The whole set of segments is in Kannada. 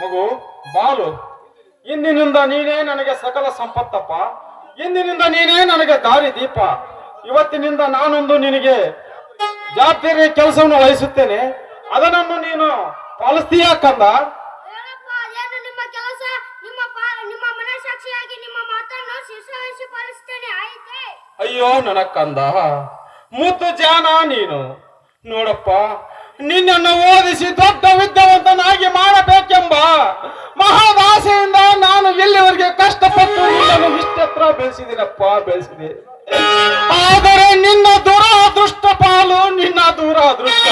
ಮಗು ಬಾಲು, ಇಂದಿನಿಂದ ನೀನೇ ನನಗೆ ಸಕಲ ಸಂಪತ್ತಪ್ಪ. ಇಂದಿನಿಂದ ನೀನೇ ನನಗೆ ದಾರಿ ದೀಪ. ಇವತ್ತಿನಿಂದ ನಾನೊಂದು ನಿನಗೆ ಜವಾಬ್ದಾರಿ ಕೆಲಸವನ್ನು ವಹಿಸುತ್ತೇನೆ. ಅದನ್ನು ನೀನು ಪಾಲಿಸ್ತೀಯಾ ಕಂದ? ಹೇಳಪ್ಪ, ಅದೇನು ನಿಮ್ಮ ಕೆಲಸ? ನಿಮ್ಮ ಮನಸಾಕ್ಷಿಯಾಗಿ ನಿಮ್ಮ ಮಾತನ್ನು ಶಿರಸಾವಹಿಸಿ ಪಾಲಿಸುತ್ತೇನೆ, ಆಯಿತೆ? ಅಯ್ಯೋ ನನ್ನ ಕಂದ, ಮುದ್ದು ಜಾನ ನೀನು. ನೋಡಪ್ಪ, ನಿನ್ನನ್ನು ಓದಿಸಿ ದೊಡ್ಡ ವಿದ್ಯಾವಂತನಾಗಿ ಮಾಡಬೇಕೆಂಬ ಮಹಾದಾಸೆಯಿಂದ ನಾನು ಎಲ್ಲಿವರೆಗೆ ಕಷ್ಟಪಟ್ಟು ನಿನ್ನನ್ನು ಇಷ್ಟತ್ರ ಬೆಳೆಸಿದ್ದೀನಪ್ಪ, ಬೆಳೆಸಿದೆ. ಆದರೆ ನಿನ್ನ ದುರಾದೃಷ್ಟ ಪಾಲು, ನಿನ್ನ ದುರಾದೃಷ್ಟ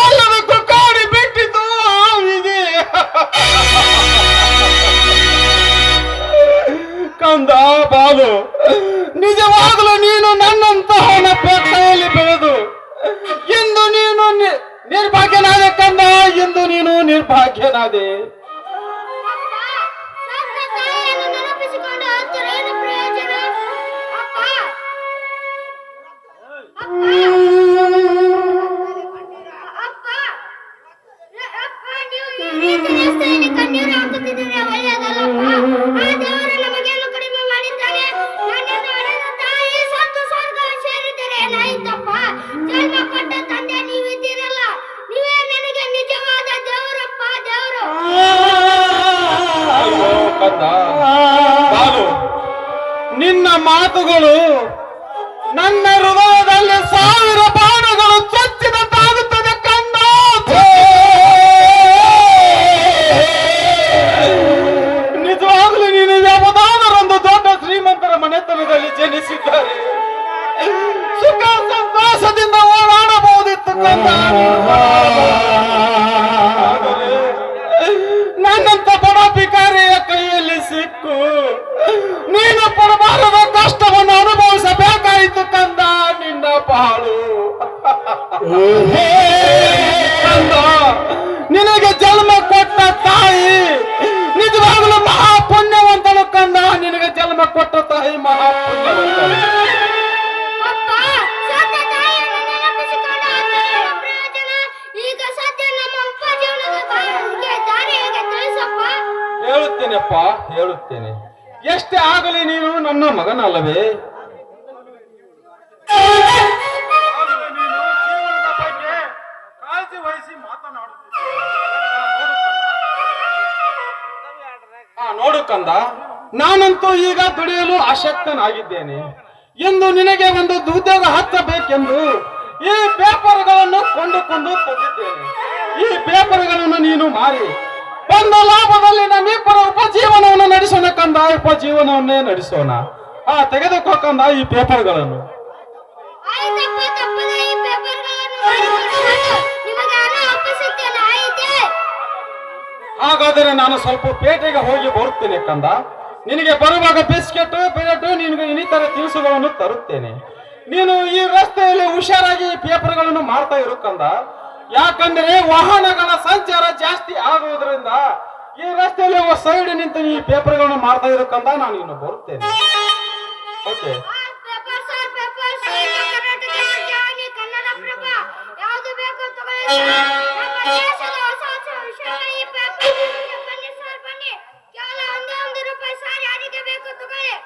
ಎಲ್ಲದಕ್ಕೂ ಕಾಡಿ ಬಿಟ್ಟಿದ್ದು ಆಗಿದೆ. ಕಂದ ಬಾಲು, ನಿಜವಾಗಲೂ ನೀನು ನನ್ನಂತಹವನ ಕೈಯಲ್ಲಿ ಬೆಳೆದು ಎಂದು ನೀನು ನಿರ್ಭಾಗ್ಯನಾದೆ ಕಂದ, ಎಂದು ನೀನು ನಿರ್ಭಾಗ್ಯನಾದೆ. ಸತ್ತ ತಾಯಿಯನ್ನು ನೆನಪಿಸಿಕೊಂಡು ಹತ್ತಿರ ಏನು ಪ್ರಯೋಜನ? ಅಪ್ಪ, ಅಪ್ಪ, ಅಪ್ಪ, ನೀವು ಈ ರೀತಿ ರಸ್ತೆಯಲ್ಲಿ ಕಣ್ಣೀರು ಹಾಕುತ್ತಿದ್ದರೆ ಒಳ್ಳೆಯದಲ್ಲಪ್ಪ. ಆ ದೇವರು ನಮಗೇನು ಕಡಿಮೆ ಮಾಡಿದ್ದಾನೆ? ನನ್ನನ್ನು ಹಡೆದ ತಾಯಿ ಸತ್ತು ಸ್ವರ್ಗ ಸೇರಿದರೆ ಏನಾಯಿತಪ್ಪ? ಜನ್ಮ ಕೊಟ್ಟ ತಂದೆ ನೀವಿದ್ದೀರಲ್ಲ, ನೀವೇ ನನಗೆ ನಿಜವಾದ ದೇವರಪ್ಪ, ದೇವರು. ಅಯ್ಯೋ ಕಂದ ಬಾಲು, ನಿನ್ನ ಮಾತುಗಳು ನನ್ನ ಹೃದಯದಲ್ಲಿ ಸಾವಿರ ಬಾಣಗಳು ಚೊಚ್ಚಿದಂತಾಗುತ್ತದೆ ಕಂದ. ನಿಜವಾಗ್ಲೂ ನೀನು ಯಾವುದಾದರೊಂದು ದೊಡ್ಡ ಶ್ರೀಮಂತರ ಮನೆತನದಲ್ಲಿ ಜನಿಸಿದ್ದಾರೆ. ಸುಖ ಸಂತೋಷದಿಂದ ಓಡಾಡಬಹುದಿತ್ತು ಕಂದ. ಆದರೆ ನನ್ನಂತ ಬಡ ಭಿಕಾರಿಯ ಕೈಯಲ್ಲಿ ಸಿಕ್ಕು ನೀನು ಪಡಬಾರದ ಕಷ್ಟವನ್ನು ಅನುಭವಿಸಬೇಕಾಯಿತು ಕಂದ. ನಿನ್ನ ಬಾಳು ಕಂದ, ನಿನಗೆ ಜನ್ಮ ಕೊಟ್ಟ ತಾಯಿ ನಿಜವಾಗಲೂ ಮಹಾಪುಣ್ಯವಂತಳು ಕಂದ. ನಿನಗೆ ಜನ್ಮ ಕೊಟ್ಟ ತಾಯಿ ಮಹಾಪುಣ್ಯವಂತಳು. ಅಪ್ಪ, ಸತ್ತ ತಾಯಿಯನ್ನು ನೆನಪಿಸಿಕೊಂಡು ಹತ್ತಿರ ಏನು ಪ್ರಯೋಜನ? ಈಗ ಸದ್ಯ ನಮ್ಮ ಉಪಜೀವನದ ದಾರಿ ಹೇಗೆ ತಿಳಿಸಪ್ಪ? ಹೇಳುತ್ತೇನೆಪ್ಪ, ಹೇಳುತ್ತೇನೆ. ಎಷ್ಟೇ ಆಗಲಿ ನೀನು ನನ್ನ ಮಗನಲ್ಲವೇ? ಕಾಳಜಿ ವಹಿಸಿ ನೋಡು ಕಂದ, ನಾನಂತೂ ಈಗ ದುಡಿಯಲು ಅಶಕ್ತನಾಗಿದ್ದೇನೆ. ಎಂದು ನಿನಗೆ ಒಂದು ಉದ್ಯೋಗ ಹಚ್ಚಬೇಕೆಂದು ಈ ಪೇಪರ್ಗಳನ್ನು ಕೊಂಡುಕೊಂಡು ತಂದಿದ್ದೇನೆ. ಈ ಪೇಪರ್ಗಳನ್ನು ನೀನು ಮಾರಿ ಬಂದ ಲಾಭದಲ್ಲಿ ನಮ್ಮಿಬ್ಬರ ಉಪಜೀವನವನ್ನು ನಡೆಸೋಣ ಕಂದ. ಉಪಜೀವನವನ್ನೇ ನಡೆಸೋಣ. ತೆಗೆದುಕೋ ಕಂದ ಈ ಪೇಪರ್ಗಳನ್ನು. ಆಯ್ತಪ್ಪ, ತಪ್ಪದೆ ಈ ಪೇಪರ್ಗಳನ್ನು ಮಾಡಿಕೊಂಡು ಹೋಗು. ನಿಮಗೆ ಹಣ ಒಪ್ಪಿಸುತ್ತೇನೆ, ಆಯಿತೆ? ಹಾಗಾದರೆ ನಾನು ಸ್ವಲ್ಪ ಪೇಟೆಗೆ ಹೋಗಿ ಬರುತ್ತೇನೆ ಕಂದ. ನಿನಗೆ ಬರುವಾಗ ಬಿಸ್ಕೆಟ್, ಬ್ರೆಡ್, ನಿನಗೆ ಇನ್ನಿತರ ತಿನಿಸುಗಳನ್ನು ತರುತ್ತೇನೆ. ನೀನು ಈ ರಸ್ತೆಯಲ್ಲಿ ಹುಷಾರಾಗಿ ಈ ಪೇಪರ್ಗಳನ್ನು ಮಾರ್ತಾ ಇರು ಕಂದ. ಯಾಕಂದ್ರೆ ವಾಹನಗಳ ಸಂಚಾರ ಜಾಸ್ತಿ ಆಗುವುದರಿಂದ ಈ ರಸ್ತೆಯಲ್ಲಿ ಸೈಡ್ ನಿಂತು ಈ ಪೇಪರ್ಗಳನ್ನು ಮಾರ್ತಾ ಇರು ಕಂದ. ನಾನು ಇನ್ನು ಬರುತ್ತೇನೆ. Okay. Paper sir, paper sir, Karnataka ರಾಜ್ಯವಾಣಿ, ಕನ್ನಡಪ್ರಭ, ಯಾವುದು ಬೇಕು ತಗೊಳ್ಳಿ. ನಮ್ಮ ದೇಶದ ಹೊಸ ಹೊಸ ವಿಷಯ ಈ ಪೇಪರ್. ಬನ್ನಿ ಸರ್, ಬನ್ನಿ. ಕೇವಲ ಒಂದೇ ರೂಪಾಯಿ ಸರ್, ಯಾರಿಗೆ ಬೇಕು ತಗೊಳ್ಳಿ.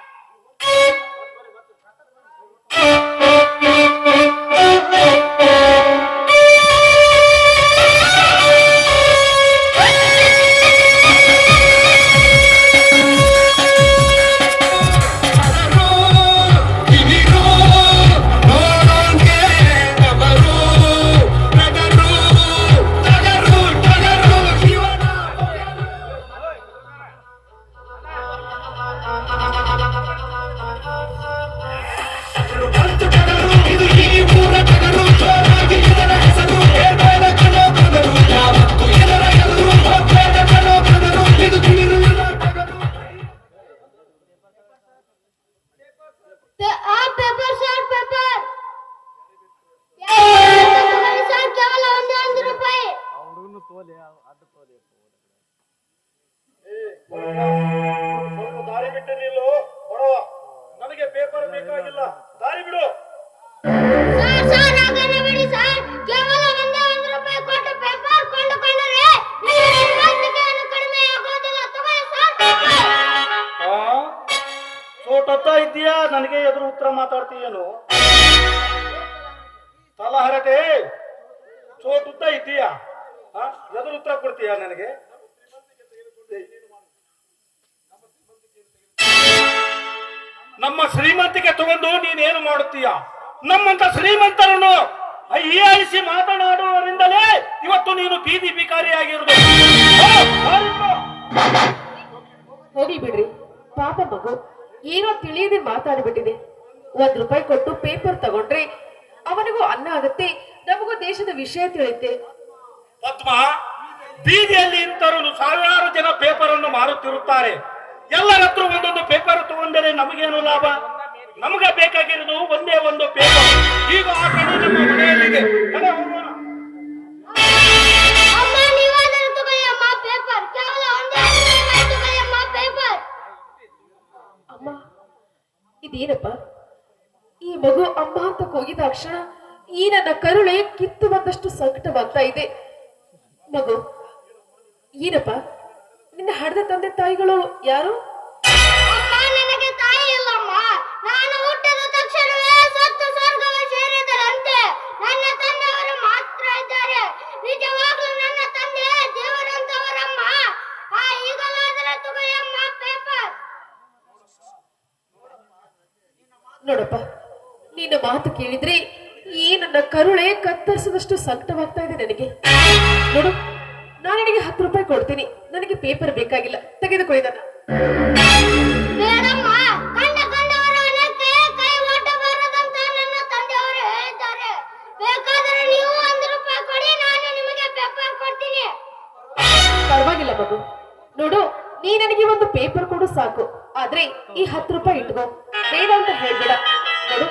Paper sir, paper. ತಗೊಳ್ಳಿ ಸರ್, ಕೇವಲ ಒಂದೇ ರೂಪಾಯಿ. ಸ್ವಲ್ಪ ದಾರಿ ಬಿಟ್ಟು ನಿಲ್ಲು ಬಡವ. ನನಗೆ ಪೇಪರ್ ಬೇಕಾಗಿಲ್ಲ, ದಾರಿ ಬಿಡು. ಸರ್, ಸರ್, ಹಾಗನ್ನ ಬಿಡಿ ಸರ್. ಕೇವಲ ಒಂದೇ ರೂಪಾಯಿ ಕೊಟ್ಟು ಪೇಪರ್ ಕೊಂಡುಕೊಂಡರೆ ನಿಮ್ಮ ಶ್ರೀಮಂತಿಕೆಯನ್ನು ಚೋಟತ್ತ ಇದ್ದೀಯಾ ನನಗೆ ಎದುರು ಉತ್ತರ ಮಾತಾಡ್ತೀಯೇನು? ತಲಹರಟೆ ಚೋಟುತ್ತ ಇದ್ದೀಯಾ? ಎದುರು ಉತ್ತರ ಕೊಡ್ತೀಯಾ ನನಗೆ? ನಮ್ಮ ಶ್ರೀಮಂತಿಗೆ ತಗೊಂಡು ನೀನೇನು ಮಾಡುತ್ತೀಯ? ನಮ್ಮಂತ ಶ್ರೀಮಂತರನ್ನು ಹೀಯಾಳಿಸಿ ಮಾತನಾಡುವರಿಂದಲೇ ಇವತ್ತು ನೀನು ಬೀದಿ ಬಿಕಾರಿಯಾಗಿರುವುದು. ಹೋಗ್ಲಿ ಬಿಡ್ರಿ, ಪಾಪ ಮಗು ಏನೋ ತಿಳಿಯದೆ ಮಾತಾಡಿಬಿಟ್ಟಿದೆ. ₹1 ಕೊಟ್ಟು ಪೇಪರ್ ತಗೊಂಡ್ರೆ ಅವನಿಗೂ ಅನ್ನ ಆಗುತ್ತೆ, ನಮಗೂ ದೇಶದ ವಿಷಯ ತಿಳಿಯುತ್ತೆ. ಪದ್ಮ, ಬೀದಿಯಲ್ಲಿ ಇಂತರನ್ನು ಸಾವಿರಾರು ಜನ ಪೇಪರ್ ಅನ್ನು ಮಾರುತ್ತಿರುತ್ತಾರೆ. ಎಲ್ಲರ ಹತ್ರ ಒಂದೊಂದು ಪೇಪರ್ ತಗೊಂಡರೆ ನಮಗೇನು ಲಾಭ? ನಮಗೆ ಬೇಕಾಗಿರೋದು ಒಂದೇ ಒಂದು ಪೇಪರ್. ಈಗ ಆ ಕಡೆ ನಮ್ಮ ಮನೆಯಲ್ಲಿದೆ. ನಡೆ ಹೋಗೋಣ. ಅಮ್ಮ ನೀವಾದರೂ ತಗೊಳ್ಳಿ ಅಮ್ಮ ಪೇಪರ್. ಕೇವಲ ಒಂದೇ ತಗೊಳ್ಳಿ ಅಮ್ಮ ಪೇಪರ್. ಅಮ್ಮ, ಇದೇನಪ್ಪ? ಈ ಮಗು ಅಮ್ಮ ಅಂತ ಕೂಗಿದ ತಕ್ಷಣ ಈ ನನ್ನ ಕರುಳೆ ಕಿತ್ತು ಬಂದಷ್ಟು ಸಂಕಟವಾಗ್ತಾ ಇದೆ. ಮಗು ಏನಪ್ಪ, ನಿನ್ನ ಹಡೆದ ತಂದೆ ತಾಯಿಗಳು ಯಾರು? ಅಮ್ಮ ನನಗೆ ತಾಯಿ ಇಲ್ಲಮ್ಮ. ನಾನು ಹುಟ್ಟಿದ ತಕ್ಷಣವೇ ಸತ್ತು ಸ್ವರ್ಗಕ್ಕೆ ಸೇರಿದರಂತೆ. ನನ್ನ ತಂದೆಯವರು ಮಾತ್ರ ಇದ್ದಾರೆ. ನಿಜವಾಗ್ಲೂ ನನ್ನ ತಂದೆ ದೇವರಂತವರಮ್ಮ. ಈಗಲಾದರೆ ತಗೊಳ್ಳಿ ಅಮ್ಮ ಪೇಪರ್. ನೋಡಪ್ಪ, ನಿನ್ನ ಮಾತು ಕೇಳಿದ್ರೆ ಈ ನನ್ನ ಕರುಳೆ ಕತ್ತರಿಸಿದಷ್ಟು ಸಂಕಟವಾಗ್ತಾ ಇದೆ ನನಗೆ. ನೋಡು, ನಾನು ನಿನಗೆ ₹10 ಕೊಡ್ತೀನಿ. ನನಗೆ ಪೇಪರ್ ಬೇಕಾಗಿಲ್ಲ, ತೆಗೆದುಕೊಳ್ಳಿದನ್ನ. ಬೇಡಮ್ಮ, ಕಂಡವರ ಹಣಕ್ಕೆ ಕೈ ಒಡ್ಡಬಾರದಂತ ನನ್ನ ತಂದೆಯವರು ಹೇಳಿದ್ದಾರೆ. ಬೇಕಾದರೆ ನೀವು ₹1 ಕೊಡಿ, ನಾನು ನಿಮಗೆ ಪೇಪರ್ ಕೊಡ್ತೀನಿ. ಪರವಾಗಿಲ್ಲ ಮಗು, ನೋಡು, ನೀ ನನಗೆ ಒಂದು ಪೇಪರ್ ಕೊಡು ಸಾಕು. ಆದ್ರೆ ಈ ₹10 ಇಟ್ಕೋ, ಬೇಡ ಅಂತ ಹೇಳ್ಬೇಡ. ನೋಡು,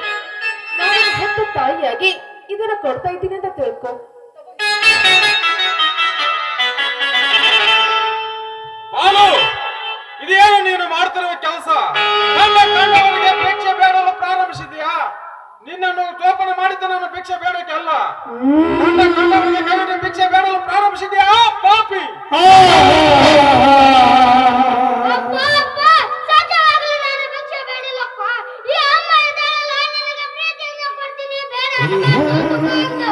ನಾನು ಹೆತ್ತ ತಾಯಿಯಾಗಿ ಇದನ್ನ ಕೊಡ್ತಾ ಇದ್ದೀನಿ ಅಂತ ತಿಳ್ಕೊ. ಬಾಲು, ಇದೇನು ನೀನು ಮಾಡ್ತಿರುವ ಕೆಲಸ? ಕಂಡವರಿಗೆ ಭಿಕ್ಷೆ ಬೇಡಲು ಪ್ರಾರಂಭಿಸಿದ್ಯಾ? ನಿನ್ನನ್ನು ಜೋಪಾನ ಮಾಡಿದ್ದ ನಾನು ಭಿಕ್ಷೆ ಬೇಡಕ್ಕೆ ಅಲ್ಲ. ಕಂಡವರಿಗೆ ಕೈಗೆ ಭಿಕ್ಷೆ ಬೇಡಲು ಪ್ರಾರಂಭಿಸಿದ್ಯಾ ಪಾಪಿ? ಅಪ್ಪ, ಸತ್ಯವಾಗ್ಲೂ ನಾನು ಭಿಕ್ಷೆ ಬೇಡಿಲ್ಲಪ್ಪ. ಈ ಅಮ್ಮ ಇದ್ದಾಳಲ್ಲ, ನಿನಗೆ ಪ್ರೀತಿಯಿಂದ ಕೊಡ್ತೀನಿ, ಬೇಡ ಅಂತ.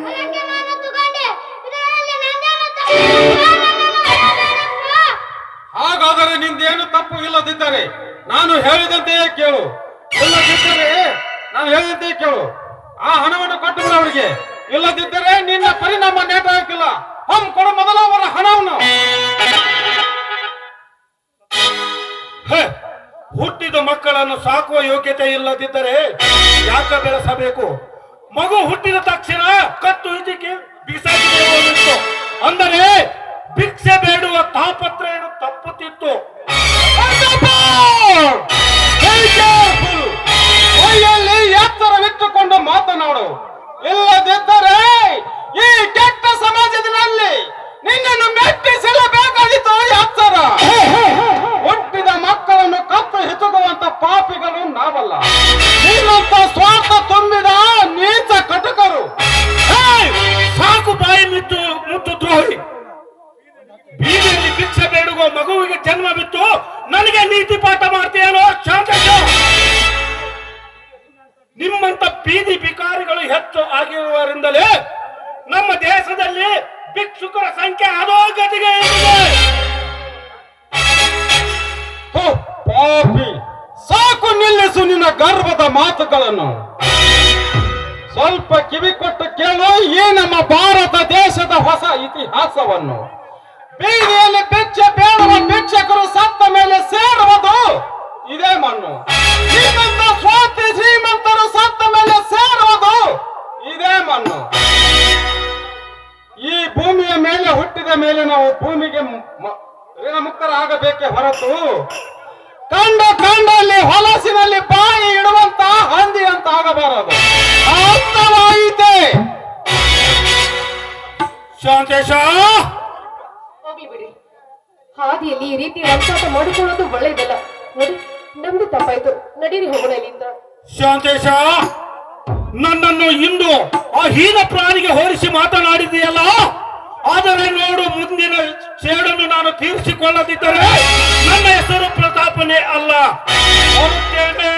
ಅದಕ್ಕೆ ನಾನು ತಗೊಂಡೆ. ಇದರಲ್ಲಿ ನಂದೇನು ತಪ್ಪಿಲ್ಲ, ನನ್ನನ್ನು ಹೊರಬೇಡಪ್ಪ. ಹಾಗಾದರೆ ನಿಂದೇನು ತಪ್ಪು ಇಲ್ಲದಿದ್ದರೆ ನಾನು ಹೇಳಿದಂತೆಯೇ ಕೇಳು. ಇಲ್ಲದಿದ್ದರೆ ನಾನು ಹೇಳಿದಂತೆಯೇ ಕೇಳು. ಆ ಹಣವನ್ನು ಕೊಟ್ಟು ಬಿಡು ಅವರಿಗೆ. ಇಲ್ಲದಿದ್ದರೆ ನಿನ್ನ ಪರಿಣಾಮ ನೇಟ ಹಾಕಿಲ್ಲ. ಕೊಡು ಮೊದಲ ಅವರ ಹಣವನ್ನು. ಹುಟ್ಟಿದ ಮಕ್ಕಳನ್ನು ಸಾಕುವ ಯೋಗ್ಯತೆ ಇಲ್ಲದಿದ್ದರೆ ಯಾಕೆ ಬೆಳೆಸಬೇಕು? ಮಗು ಹುಟ್ಟಿದ ತಕ್ಷಣ ಕತ್ತು ಇದಕ್ಕೆ ಬಿಸಾಕಿತ್ತು ಅಂದರೆ ಭಿಕ್ಷೆ ಬೇಡುವ ತಾಪತ್ರೆಯನ್ನು ತಪ್ಪುತ್ತಿತ್ತು. ಕೈಯಲ್ಲಿ ಎತ್ತರವಿಟ್ಟುಕೊಂಡು ಮಾತನಾಡು. ಇಲ್ಲದಿದ್ದರೆ ಈ ಕೆಟ್ಟ ಸಮಾಜದಲ್ಲಿ ನಿನ್ನನ್ನು ಮೆಟ್ಟಿಸಲೇಬೇಕಾಗಿತ್ತು ಎತ್ತರ. ಹುಟ್ಟಿದ ಮಕ್ಕಳನ್ನು ಕತ್ತು ಹಿಸುಕುವಂತ ಪಾಪಿಗಳು ನಾವಲ್ಲ, ನಿನ್ನಂತ ಸ್ವಾರ್ಥ ತುಂಬಿದ ನೀಚ ಕಟುಕರು. ಸಾಕು ಬಾಯಿ ಮುತ್ತು ದ್ರೋಹಿ. ಬೀದಿಯಲ್ಲಿ ಭಿಕ್ಷೆ ಬೇಡುವ ಮಗುವಿಗೆ ಜನ್ಮ ಬಿತ್ತು ನನಗೆ ನೀತಿ ಪಾಠ ಮಾಡ್ತೀಯನೋ? ಶಾಂತ. ನಿಮ್ಮಂತ ಬೀದಿ ಬಿಕಾರಿಗಳು ಹೆಚ್ಚು ಆಗಿರುವುದರಿಂದಲೇ ನಮ್ಮ ದೇಶದಲ್ಲಿ ಭಿಕ್ಷುಕರ ಸಂಖ್ಯೆ ಅಧೋಗತಿಗೆ ಇದೆ. ಪಾಪಿ, ಸಾಕು ನಿಲ್ಲಿಸು ನಿನ್ನ ಗರ್ವದ ಮಾತುಗಳನ್ನು. ಸ್ವಲ್ಪ ಕಿವಿ ಕೊಟ್ಟು ಕೇಳು ಈ ನಮ್ಮ ಭಾರತ ದೇಶದ ಹೊಸ ಇತಿಹಾಸವನ್ನು. ಬೀದಿಯಲ್ಲಿ ಭಿಕ್ಷೆ ಬೇಡುವ ಭಿಕ್ಷಕರು ಸತ್ತ ಮೇಲೆ ಸೇರುವುದು ಇದೇ ಮಣ್ಣು. ಶ್ರೀಮಂತ ಸ್ವಾರ್ಥಿ ಶ್ರೀಮಂತರು ಸತ್ತ ಮೇಲೆ ಸೇರುವುದು ಇದೇ ಮಣ್ಣು. ಈ ಭೂಮಿಯ ಮೇಲೆ ಹುಟ್ಟಿದ ಮೇಲೆ ನಾವು ಭೂಮಿಗೆ ಋಣಮುಕ್ತರಾಗಬೇಕೇ ಹೊರತು ಕಂಡಲ್ಲಿ ಹೊಲಸಿನಲ್ಲಿ ಬಾಯಿ ಇಡುವಂತ ಹಂದಿ ಅಂತ ಆಗಬಾರದು. ಅರ್ಥವಾಯಿತೆ? ಶಾಂತೇಶ, ಹೋಗ್ಲಿ ಬಿಡಿ. ಹಾದಿಯಲ್ಲಿ ಈ ರೀತಿ ರಂಸಾಟ ಮಾಡಿಕೊಳ್ಳೋದು ಒಳ್ಳೆಯದಲ್ಲ. ನೋಡಿ, ನಮ್ದು ತಪ್ಪಾಯ್ತು, ನಡೀರಿ ಹೋಗೋಣ ಇಲ್ಲಿಂದ. ಶಾಂತೇಶ, ನನ್ನನ್ನು ಇಂದು ಆ ಹೀನ ಪ್ರಾಣಿಗೆ ಹೋಲಿಸಿ ಮಾತನಾಡಿದೆಯಲ್ಲ, ಆದರೆ ನೋಡು, ಮುಂದಿನ ಸೇಡನ್ನು ನಾನು ತೀರಿಸಿಕೊಳ್ಳದಿದ್ದರೆ ನನ್ನ ಹೆಸರು ಪ್ರತಾಪನೇ ಅಲ್ಲ. ಬರುತ್ತೇನೆ.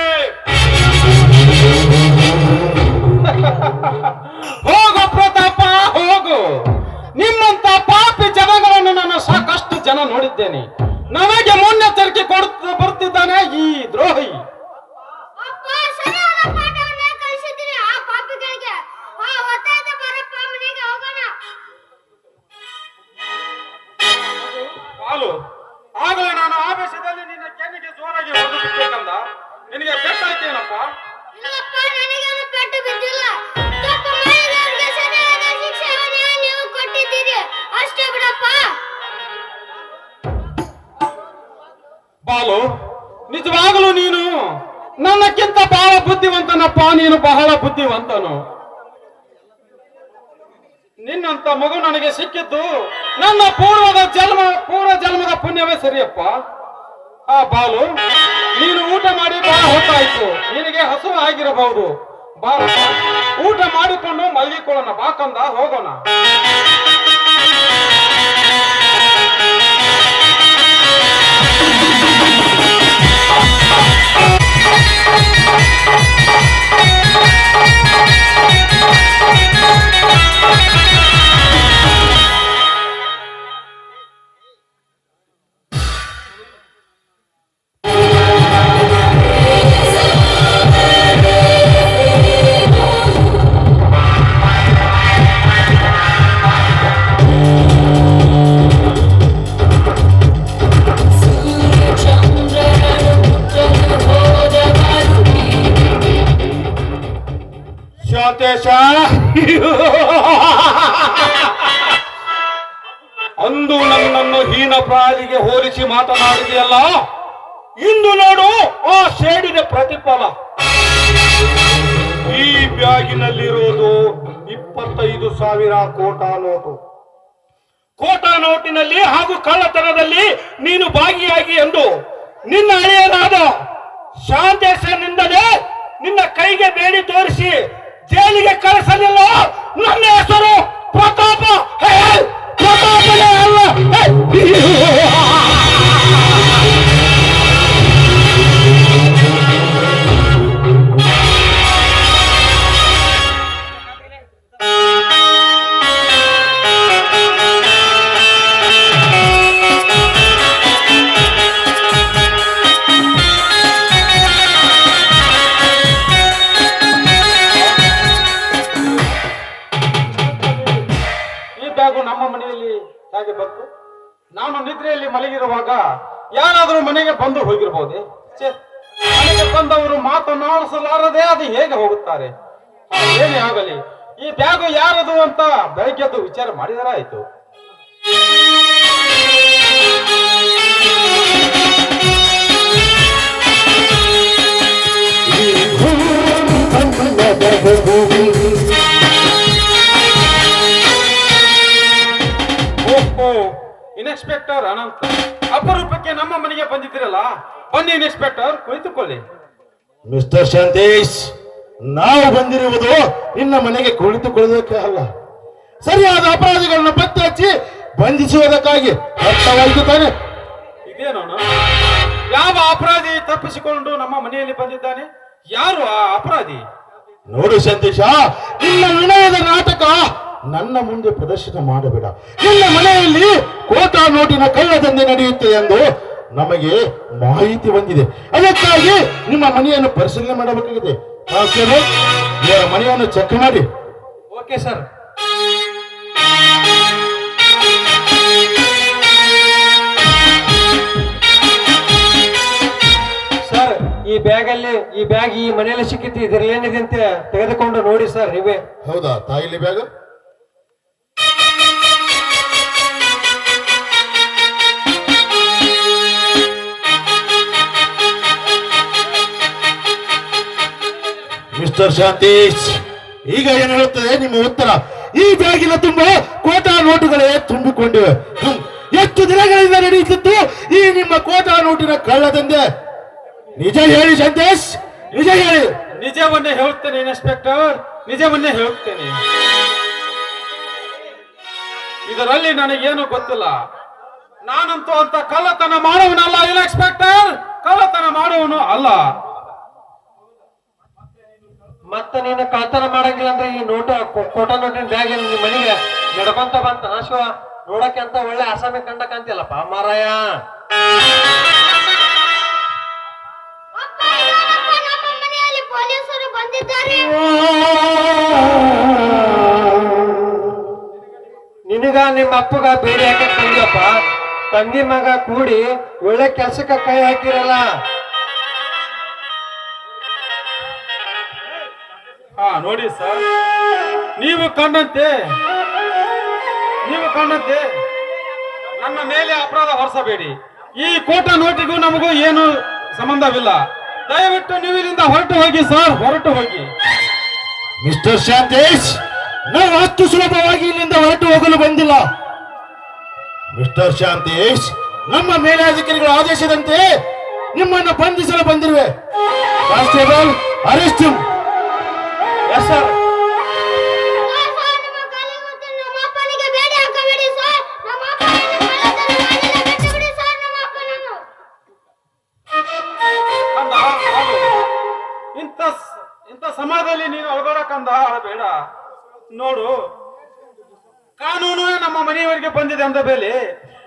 ಹೋಗು ಪ್ರತಾಪ, ಹೋಗು. ನಿಮ್ಮಂತ ಪಾಪಿ ಜನಗಳನ್ನು ನಾನು ಸಾಕಷ್ಟು ಜನ ನೋಡಿದ್ದೇನೆ. ನನಗೆ ಮುನ್ನೆಚ್ಚರಿಕೆ ಬರ್ತಿದ್ದಾನೆ ಈ ದ್ರೋಹಿ. ಅಪ್ಪ ಸರಿಯಾದ ಪಾಠವನ್ನೇ ಕಲಿಸಿದ್ದೀನಿ ಆ ಪಾಪಿಗಳಿಗೆ. ಒತ್ತಾಯ್ತ ಬರಪ್ಪ, ಮನೆಗೆ ಹೋಗೋಣ. ಪಾಲು, ಆಗಲೇ ನಾನು ಆವೇಶದಲ್ಲಿ ನಿನ್ನ ಕೆನ್ನಿಗೆ ಜೋರಾಗಿ ಹೊಡೆದುಬಿಟ್ಟೇಕಂದ. ನಿನಗೆ ಬೆಟ್ಟಾಯ್ತೇನಪ್ಪ? ಇಲ್ಲಪ್ಪ, ನನಗೇನು ಪೆಟ್ಟು ಬಿದ್ದಿಲ್ಲ. ತಪ್ಪು ಮಾಡಿದವರಿಗೆ ಸರಿಯಾದ ಶಿಕ್ಷೆಯನ್ನೇ ನೀವು ಕೊಟ್ಟಿದ್ದೀರಿ, ಅಷ್ಟೇ ಬಿಡಪ್ಪ. ಬಾಲು, ನಿಜವಾಗಲೂ ನೀನು ನನ್ನಕ್ಕಿಂತ ಬಹಳ ಬುದ್ಧಿವಂತನಪ್ಪ. ನೀನು ಬಹಳ ಬುದ್ಧಿವಂತನು. ನಿನ್ನಂತ ಮಗು ನನಗೆ ಸಿಕ್ಕಿದ್ದು ನನ್ನ ಪೂರ್ವ ಜನ್ಮದ ಪುಣ್ಯವೇ ಸರಿಯಪ್ಪ. ಆ ಬಾಲು, ನೀನು ಊಟ ಮಾಡಿ ಬಹಳ ಹೊತ್ತಾಯ್ತು. ನಿನಗೆ ಹಸು ಆಗಿರಬಹುದು. ಬಾರಪ್ಪ, ಊಟ ಮಾಡಿಕೊಂಡು ಮಲಗಿಕೊಳ್ಳೋಣ. ಬಾಕಂದ, ಹೋಗೋಣ. ಶಾಂತೇಶ, ಅಂದು ನನ್ನನ್ನು ಹೀನಪ್ರಾಯರಿಗೆ ಹೋಲಿಸಿ ಮಾತನಾಡಿದೆಯಲ್ಲ, ಇಂದು ನೋಡು ಆ ಸೇಡಿನ ಪ್ರತಿಫಲ. ಈ ಬ್ಯಾಗಿನಲ್ಲಿರುವುದು 25,000 ಕೋಟಾ ನೋಟು. ಕೋಟಾ ನೋಟಿನಲ್ಲಿ ಹಾಗೂ ಕಳ್ಳತನದಲ್ಲಿ ನೀನು ಭಾಗಿಯಾಗಿ ಎಂದು ನಿನ್ನ ಹಳೆಯನಾದ ಶಾಂತೇಶನಿಂದಲೇ ನಿನ್ನ ಕೈಗೆ ಬೇಡಿ ತೋರಿಸಿ ಜೈಲಿಗೆ ಕಳಿಸಲಿಲ್ಲ. ನನ್ನ ಹೆಸರು ಪ್ರತಾಪ, ಪ್ರತಾಪನೇ ಅಲ್ಲ. ನಮ್ಮ ಮನೆಯಲ್ಲಿ ಹೇಗೆ ಬಂತು? ನಾನು ನಿದ್ರೆಯಲ್ಲಿ ಮಲಗಿರುವಾಗ ಯಾರಾದರೂ ಮನೆಗೆ ಬಂದು ಹೋಗಿರಬಹುದೇ? ಮನೆಗೆ ಬಂದವರು ಮಾತನಾಡಿಸಲಾರದೆ ಅದು ಹೇಗೆ ಹೋಗುತ್ತಾರೆ? ಏನೇ ಆಗಲಿ, ಈ ಬ್ಯಾಗು ಯಾರದು ಅಂತ ಬೆಳಗ್ಗೆದ್ದು ವಿಚಾರ ಮಾಡಿದರೆ ಆಯ್ತು. ಇನ್ಸ್ಪೆಕ್ಟರ್ ಅನಂತ್, ಅಪರೂಪಕ್ಕೆ ನಮ್ಮ ಮನೆಗೆ ಬಂದಿದ್ದೀರಲ್ಲ, ಬನ್ನಿ ಇನ್ಸ್ಪೆಕ್ಟರ್, ಕುಳಿತುಕೊಳ್ಳಿ. ಮಿಸ್ಟರ್ ಶಾಂತೇಶ್, ನಾವು ಬಂದಿರುವುದು ನಿನ್ನ ಮನೆಗೆ ಕುಳಿತುಕೊಳ್ಳೋದಕ್ಕೆ ಅಲ್ಲ, ಸರಿಯಾದ ಅಪರಾಧಿಗಳನ್ನ ಪತ್ತೆ ಹಚ್ಚಿ ಬಂಧಿಸುವುದಕ್ಕಾಗಿ. ಅರ್ಥವಾಯಿತು ತಾನೆ? ಇದೇನೋಣ, ಯಾವ ಅಪರಾಧಿ ತಪ್ಪಿಸಿಕೊಂಡು ನಮ್ಮ ಮನೆಯಲ್ಲಿ ಬಂದಿದ್ದಾನೆ? ಯಾರು ಆ ಅಪರಾಧಿ? ನೋಡು ಶಾಂತೇಶ, ನಿನ್ನ ವಿನಯದ ನಾಟಕ ನನ್ನ ಮುಂದೆ ಪ್ರದರ್ಶನ ಮಾಡಬೇಡ. ನಿನ್ನ ಮನೆಯಲ್ಲಿ ಕೋಟಾ ನೋಟಿನ ಕಳ್ಳದಂಧೆ ನಡೆಯುತ್ತೆ ಎಂದು ನಮಗೆ ಮಾಹಿತಿ ಬಂದಿದೆ. ಅದಕ್ಕಾಗಿ ನಿಮ್ಮ ಮನೆಯನ್ನು ಪರಿಶೀಲನೆ ಮಾಡಬೇಕಾಗಿದೆ. ಇವರ ಮನೆಯನ್ನು ಚೆಕ್ ಮಾಡಿ. Okay sir. ಸರ್, ಈ ಬ್ಯಾಗ್ ಈ ಮನೆಯಲ್ಲಿ ಸಿಕ್ಕಿತ್ತು. ಇದರಲ್ಲಿ ಏನಿದೆ ಅಂತ ತೆಗೆದುಕೊಂಡು ನೋಡಿ ಸರ್ ನೀವೇ. ಹೌದಾ? ತಾಯಿಲಿ ಬ್ಯಾಗ್ ಮಿಸ್ಟರ್ ಶಾಂತೇಶ್, ಈಗ ಏನು ಹೇಳುತ್ತದೆ ನಿಮ್ಮ ಉತ್ತರ? ಈ ಬ್ಯಾಗಿನ ತುಂಬ ಕೋಟಾ ನೋಟುಗಳೇ ತುಂಬಿಕೊಂಡಿವೆ. ಎಷ್ಟು ದಿನಗಳಿಂದ ನಡೆಯುತ್ತಿತ್ತು ಈ ನಿಮ್ಮ ಕೋಟಾ ನೋಟಿನ ಕಳ್ಳದಂದೆ? ನಿಜ ಹೇಳಿ ಶಾಂತೇಶ್, ನಿಜ ಹೇಳಿ. ನಿಜವನ್ನೇ ಹೇಳುತ್ತೇನೆ ಇನ್ಸ್ಪೆಕ್ಟರ್, ನಿಜವನ್ನೇ ಹೇಳುತ್ತೇನೆ. ಇದರಲ್ಲಿ ನನಗೇನು ಗೊತ್ತಿಲ್ಲ. ನಾನಂತೂ ಅಂತ ಕಳ್ಳತನ ಮಾಡುವನಲ್ಲ ಇನ್ಸ್ಪೆಕ್ಟರ್, ಕಳ್ಳತನ ಮಾಡುವನು ಅಲ್ಲ. ಮತ್ತೆ ನೀನು ಕಳ್ತನ ಮಾಡಂಗಿಲ್ಲ ಅಂದ್ರೆ ಈ ಕೋಟ ನೋಟಿನ ಬ್ಯಾಗ್ ನಿಮ್ ಮನೆಗೆ ನಡ್ಕೊಂತ ಬಂತ ಶಿವ. ನೋಡಕ್ಕೆ ಅಂತ ಒಳ್ಳೆ ಆಸಾಮಿ ಕಂಡಕಂತಿಲ್ಲಪ್ಪ ಮಾರಾಯ. ಅಪ್ಪ, ಏನಪ್ಪ, ನಮ್ಮ ಮನೆಯಲ್ಲಿ ಪೊಲೀಸರು ಬಂದಿದ್ದಾರೆ. ನಿನಗ ನಿಮ್ಮ ಅಪ್ಪಗ ಬೇರೆ ಯಾಕೆ ತಂದಿಯಪ್ಪ? ತಂಗಿ ಮಗ ಕೂಡಿ ಒಳ್ಳೆ ಕೆಲ್ಸಕ್ಕೆ ಕೈ ಹಾಕಿರಲ್ಲ. ಹಾ ನೋಡಿ ಸರ್, ನೀವು ಕಂಡಂತೆ ನನ್ನ ಮೇಲೆ ಅಪರಾಧ ಹೊರಿಸಬೇಡಿ. ಈ ಕೋಟ ನೋಟಿಗೂ ನಮಗೂ ಏನು ಸಂಬಂಧವಿಲ್ಲ. ದಯವಿಟ್ಟು ನೀವು ಇಲ್ಲಿಂದ ಹೊರಟು ಹೋಗಿ ಸರ್, ಹೊರಟು ಹೋಗಿ. ಮಿಸ್ಟರ್ ಶಾಂತೇಶ್, ನಾವು ಅಷ್ಟು ಸುಲಭವಾಗಿ ಇಲ್ಲಿಂದ ಹೊರಟು ಹೋಗಲು ಬಂದಿಲ್ಲ. ಮಿಸ್ಟರ್ ಶಾಂತೇಶ್, ನಮ್ಮ ಮೇಲಾಧಿಕಾರಿಗಳ ಆದೇಶದಂತೆ ನಿಮ್ಮನ್ನು ಬಂಧಿಸಲು ಬಂದಿರುವೆ. Constable, arrest him. Yes sir. Sir, ನಿಮ್ಮ ಕಾಲಿಗೆ ಬಿದ್ದು ನಮ್ಮ ಅಪ್ಪನಿಗೆ ಬೇಡಿ ಹಾಕಬೇಡಿ ಸರ್. ನಮ್ಮ ಅಪ್ಪನಿಗೆ ಕಳ್ಳತನ ಮಾಡಿಲ್ಲ, ಬಿಟ್ಟು ಬಿಡಿ ಸರ್ ನಮ್ಮ ಅಪ್ಪನನ್ನು. ಕಂದ ಹಾಲು. ಇಂಥ ಸಮಯದಲ್ಲಿ ನೀನು ಅಳಬೇಡ ಕಂದ, ಅಳಬೇಡ. ನೋಡು, ಕಾನೂನು ನಮ್ಮ ಮನೆಯವರೆಗೆ ಬಂದಿದೆ ಅಂದ ಮೇಲೆ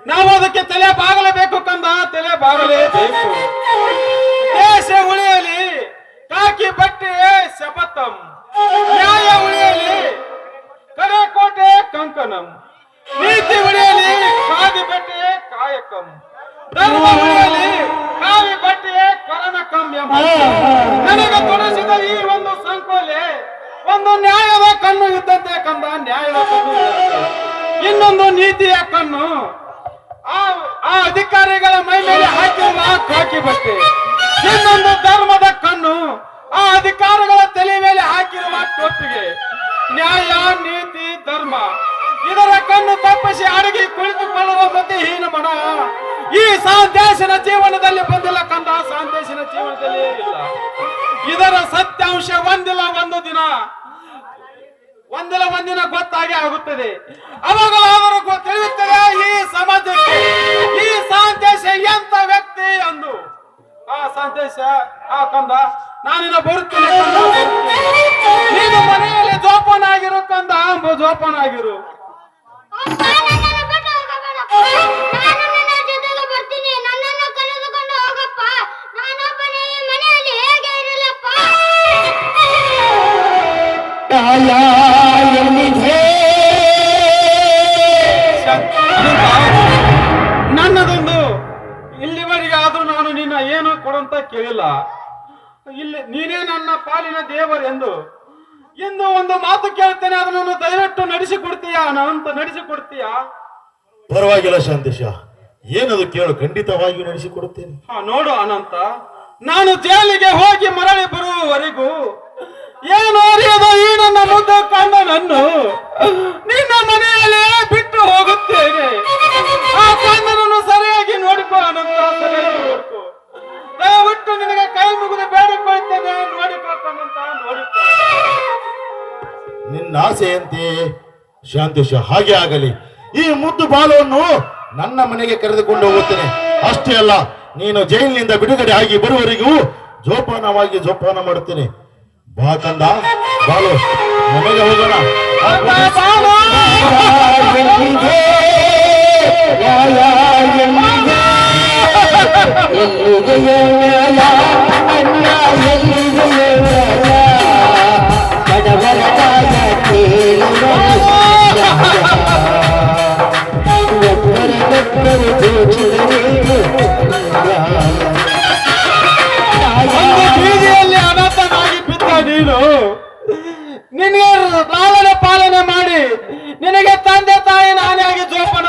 ನಾವು ಅದಕ್ಕೆ ತಲೆ ಬಾಗಲೇಬೇಕು ಕಂದ, ತಲೆ ಬಾಗಲೇಬೇಕು. ದೇಶ ಉಳಿಯಲಿ ಕಾಕಿ ಬಟ್ಟೆ ಶಪಥಂ, ನ್ಯಾಯ ಉಳಿಯಲಿ ಕಡೆ ಕೋಟೆ ಕಂಕಣಂ, ನೀತಿ ಉಳಿಯಲಿ ಕಾದಿ ಬಟ್ಟೆ ಕಾಯಕಂ, ಧರ್ಮ ಉಳಿಯಲಿ ಕಾವಿ ಬಟ್ಟೆ ಕರಣಕಂ ಎಂಬ ನನಗೆ ತೊಡಸಿದ ಈ ಒಂದು ಸಂಕೋಲೆ ಒಂದು ನ್ಯಾಯದ ಕಣ್ಣು ಇದ್ದಂತೆ ಕಂದ, ನ್ಯಾಯದ ಕಣ್ಣು ಇದ್ದಂತೆ. ಇನ್ನೊಂದು ನೀತಿಯ ಕಣ್ಣು ಆ ಅಧಿಕಾರಿಗಳ ಮೈ ಮೇಲೆ ಹಾಕಿರುವ ಕಾಕಿ ಬಟ್ಟೆ. ಇನ್ನೊಂದು ಧರ್ಮದ ಕಣ್ಣು ಆ ಅಧಿಕಾರಿಗಳ ತಲೆ ಮೇಲೆ ಹಾಕಿರುವ ಟೊಪ್ಪಿಗೆ. ನ್ಯಾಯ, ನೀತಿ, ಧರ್ಮ ಇದರ ಕಣ್ಣು ತಪ್ಪಿಸಿ ಅಡಗಿ ಕುಳಿತುಕೊಳ್ಳುವ ಬುದ್ಧಿಹೀನ ಮನ ಈ ಸಾಂತೇಶನ ಜೀವನದಲ್ಲಿ ಬಂದಿಲ್ಲ ಕಂದ, ಸಾಂತೇಶನ ಜೀವನದಲ್ಲಿ ಇಲ್ಲ. ಇದರ ಸತ್ಯಾಂಶ ಒಂದಿಲ್ಲ ಒಂದಿನ ಗೊತ್ತಾಗಿ ಆಗುತ್ತದೆ. ಅವಾಗಲಾದರೂ ತಿಳಿಯುತ್ತದೆ ಈ ಸಮಾಜಕ್ಕೆ ಈ ಸಾಂತೇಶ ಎಂತ ವ್ಯಕ್ತಿ ಅಂದು. ಆ ಸಾಂತೇಶ, ಆ ಕಂದ, ನಾನಿನ್ನ ಬರುತ್ತೇನೆ ಕಂದ, ಬರುತ್ತೇನೆ. ನೀನು ಮನೆಯಲ್ಲಿ ಜೋಪಾನಾಗಿರು ಕಂದ, ಜೋಪಾನಾಗಿರು. ಅಪ್ಪ, ನನ್ನನ್ನು ಬಿಟ್ಟು ಹೋಗಬೇಡಪ್ಪ. ನಾನು ನಿನ್ನ ಜೊತೆಗೆ ಬರ್ತೀನಿ. ನನ್ನನ್ನು ಕರೆದುಕೊಂಡು ಹೋಗಪ್ಪ. ನಾನೊಬ್ಬನೇ ಈ ಮನೆಯಲ್ಲಿ ಹೇಗೆ ಇರಲಪ್ಪ? ನನ್ನದೊಂದು ಇಲ್ಲಿವರೆಗೆ ಆದ್ರೂ ನಾನು ನಿನ್ನ ಏನು ಕೊಡಂತ ಕೇಳಿಲ್ಲ. ಇಲ್ಲಿ ನೀನೇ ನನ್ನ ಪಾಲಿನ ದೇವರೆಂದು ಇಂದು ಒಂದು ಮಾತು ಕೇಳ್ತೇನೆ, ಅದನ್ನು ದಯವಿಟ್ಟು ನಡೆಸಿಕೊಡ್ತೀಯಾ? ಅಂತ ನಡೆಸಿಕೊಡ್ತೀಯಾ? ಪರವಾಗಿಲ್ಲ ಶಾಂತೇಶ, ಏನದು ಕೇಳು, ಖಂಡಿತವಾಗಿಯೂ ನಡೆಸಿಕೊಡುತ್ತೇನೆ. ನೋಡು ಅನಂತ, ನಾನು ಜೈಲಿಗೆ ಹೋಗಿ ಮರಳಿ ಬರುವವರೆಗೂ ಏನು ಅರಿಯದ ಈ ನನ್ನ ಮುದ್ದು ಕಂದನನ್ನು ನಿನ್ನ ಮನೆಯಲ್ಲೇ ಬಿಟ್ಟು ಹೋಗುತ್ತೇನೆ. ಆ ಕಂದನನ್ನು ಸರಿಯಾಗಿ ನೋಡಿಕೊ ಅನಂತ, ಸರಿಯಾಗಿ ನೋಡಿಕೊ. ದಯವಿಟ್ಟು ನಿನಗೆ ಕೈ ಮುಗಿದು ಬೇಡಿಕೊಳ್ತೇನೆ, ನೋಡಿಕೊ ಅನಂತ, ನೋಡಿಕೊ. ನಿನ್ನ ಆಸೆಯಂತೆ ಶಾಂತೇಶ ಹಾಗೆ ಆಗಲಿ. ಈ ಮುದ್ದು ಬಾಲವನ್ನು ನನ್ನ ಮನೆಗೆ ಕರೆದುಕೊಂಡು ಹೋಗುತ್ತೇನೆ. ಅಷ್ಟೇ ಅಲ್ಲ, ನೀನು ಜೈಲಿನಿಂದ ಬಿಡುಗಡೆ ಆಗಿ ಬರುವವರೆಗೂ ಜೋಪಾನ ಮಾಡುತ್ತೇನೆ. ಬಾ ಕಂದ, ಬಾಲು, ಮನೆಗೆ ಹೋಗೋಣ. ಬೀದಿಯಲ್ಲಿ ಅನಾಥನಾಗಿ ಬಿದ್ದ ನೀನು, ನಿನಗೆ ಪಾಲನೆ ಮಾಡಿ ನಿನಗೆ ತಂದೆ ತಾಯಿ ನಾನಾಗಿ ಜೋಪಾನ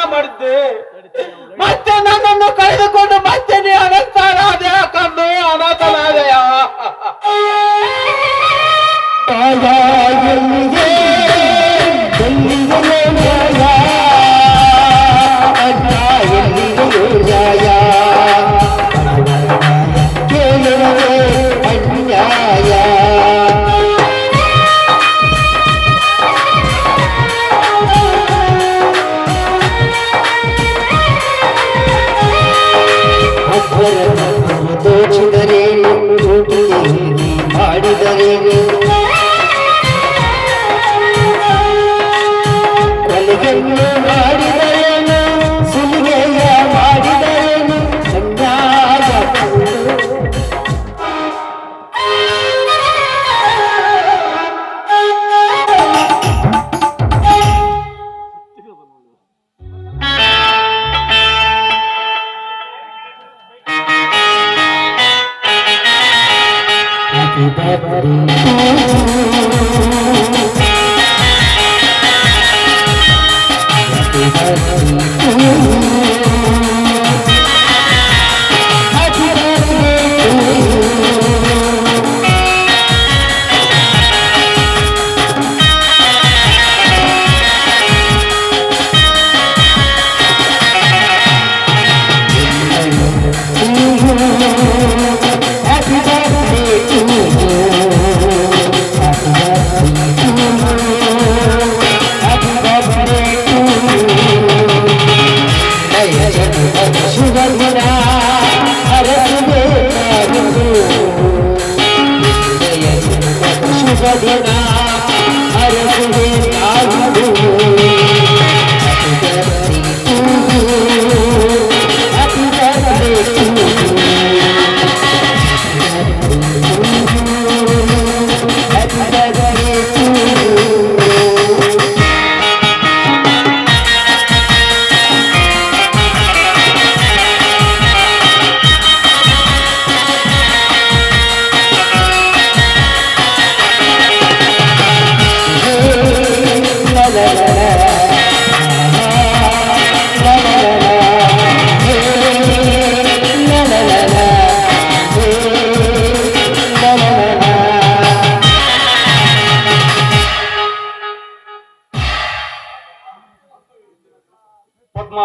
ಪದ್ಮ,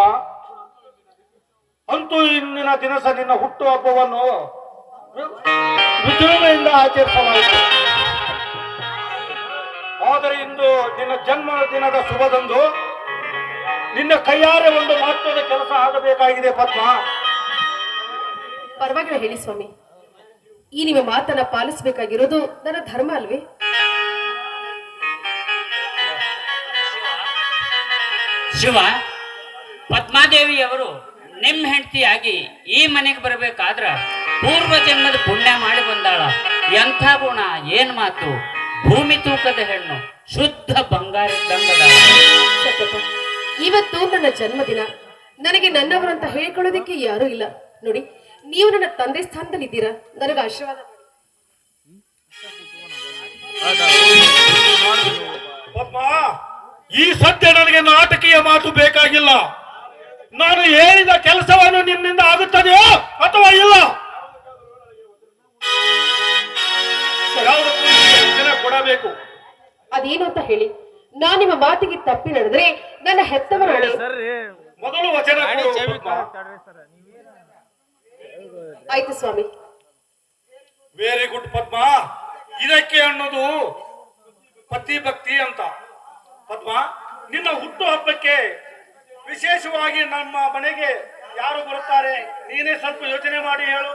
ಅಂತೂ ಇಂದಿನ ದಿವಸ ನಿನ್ನ ಹುಟ್ಟುಹಬ್ಬವನ್ನು ವಿಜೃಂಭಣೆಯಿಂದ ಆಚರಿಸಲಾಯಿತು. ಆದರೆ ಇಂದು ನಿನ್ನ ಜನ್ಮ ದಿನದ ಶುಭದಂದು ನಿನ್ನ ಕೈಯಾರೆ ಒಂದು ಮಹತ್ವದ ಕೆಲಸ ಆಗಬೇಕಾಗಿದೆ ಪದ್ಮ. ಪರವಾಗಿಲ್ಲ ಹೇಳಿ ಸ್ವಾಮಿ. ಈ ನಿಮ್ಮ ಮಾತನ್ನ ಪಾಲಿಸಬೇಕಾಗಿರೋದು ನನ್ನ ಧರ್ಮ ಅಲ್ವೇ? ಶಿವ, ಪದ್ಮಾದೇವಿಯವರು ನಿಮ್ಮ ಹೆಂಡತಿಯಾಗಿ ಈ ಮನೆಗೆ ಬರಬೇಕಾದ್ರ ಪೂರ್ವ ಜನ್ಮದ ಪುಣ್ಯ ಮಾಡಿ ಬಂದಾಳ. ಎಂಥ ಗುಣ, ಏನ್ ಮಾತು! ಭೂಮಿ ತೂಕದ ಹೆಣ್ಣು, ಶುದ್ಧ ಬಂಗಾರದಂಗದ. ಸತ್ಯಪ್ಪ, ಇವತ್ತು ನನ್ನ ಜನ್ಮದಿನ. ನನಗೆ ನನ್ನವರಂತ ಹೇಳ್ಕೊಳ್ಳೋದಕ್ಕೆ ಯಾರೂ ಇಲ್ಲ. ನೋಡಿ, ನೀವು ನನ್ನ ತಂದೆ ಸ್ಥಾನದಲ್ಲಿ ಇದ್ದೀರಾ. ನನಗೆ ಆಶೀರ್ವಾದ ಮಾಡಿ. ಪದ್ಮ, ಈ ಸದ್ಯ ನನಗೆ ನಾಟಕೀಯ ಮಾತು ಬೇಕಾಗಿಲ್ಲ. ನಾನು ಹೇಳಿದ ಕೆಲಸವನ್ನು ನಿನ್ನಿಂದ ಆಗುತ್ತದೆಯೋ ಅಥವಾ ಇಲ್ಲ? ಯಾವುದಕ್ಕೂ ವಚನ ಕೊಡಬೇಕು. ಅದೇನು ಅಂತ ಹೇಳಿ. ನಾನು ನಿಮ್ಮ ಮಾತಿಗೆ ತಪ್ಪಿ ನಡೆದ್ರೆ ನನ್ನ ಹೆತ್ತವರ ಹಣೆ. ಮೊದಲು ವಚನ ಕೊಡು ಪದ್ಮ. ಆಯ್ತು ಸ್ವಾಮಿ. ವೆರಿ ಗುಡ್ ಪದ್ಮ. ಇದಕ್ಕೆ ಅನ್ನೋದು ಪತಿ ಭಕ್ತಿ ಅಂತ. ಪದ್ಮ, ನಿನ್ನ ಹುಟ್ಟು ಹಬ್ಬಕ್ಕೆ ವಿಶೇಷವಾಗಿ ನಮ್ಮ ಮನೆಗೆ ಯಾರು ಬರುತ್ತಾರೆ? ನೀನೇ ಸ್ವಲ್ಪ ಯೋಚನೆ ಮಾಡಿ ಹೇಳು.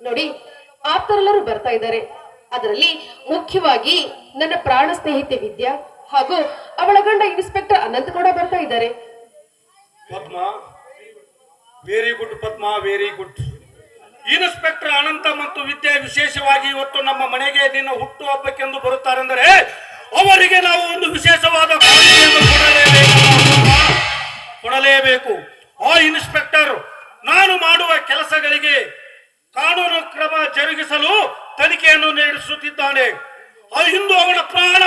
ನೋಡಿ, ಆಪ್ತರೆಲ್ಲರೂ ಬರ್ತಾ ಇದ್ದಾರೆ. ಅದರಲ್ಲಿ ಮುಖ್ಯವಾಗಿ ನನ್ನ ಪ್ರಾಣ ಸ್ನೇಹಿತೆ ವಿದ್ಯಾ ಹಾಗೂ ಅವಳ ಗಂಡ ಇನ್ಸ್ಪೆಕ್ಟರ್ ಅನಂತ್ ಕೂಡ ಬರ್ತಾ ಇದ್ದಾರೆ. ಪದ್ಮ, ವೆರಿ ಗುಡ್ ಪದ್ಮ, ವೆರಿ ಗುಡ್. ಇನ್ಸ್ಪೆಕ್ಟರ್ ಅನಂತ ಮತ್ತು ವಿದ್ಯೆ ವಿಶೇಷವಾಗಿ ಇವತ್ತು ನಮ್ಮ ಮನೆಗೆ ನಿನ್ನ ಹುಟ್ಟು ಹಬ್ಬಕ್ಕೆಂದು ಬರುತ್ತಾರೆಂದರೆ ಅವರಿಗೆ ನಾವು ಒಂದು ವಿಶೇಷವಾದ ಕಾಣಿಕೆಯನ್ನು ಕೊಡಲೇಬೇಕು. ಆ ಇನ್ಸ್ಪೆಕ್ಟರ್ ನಾನು ಮಾಡುವ ಕೆಲಸಗಳಿಗೆ ಕಾನೂನು ಕ್ರಮ ಜರುಗಿಸಲು ತನಿಖೆಯನ್ನು ನಡೆಸುತ್ತಿದ್ದಾನೆ. ಇಂದು ಅವನ ಪ್ರಾಣ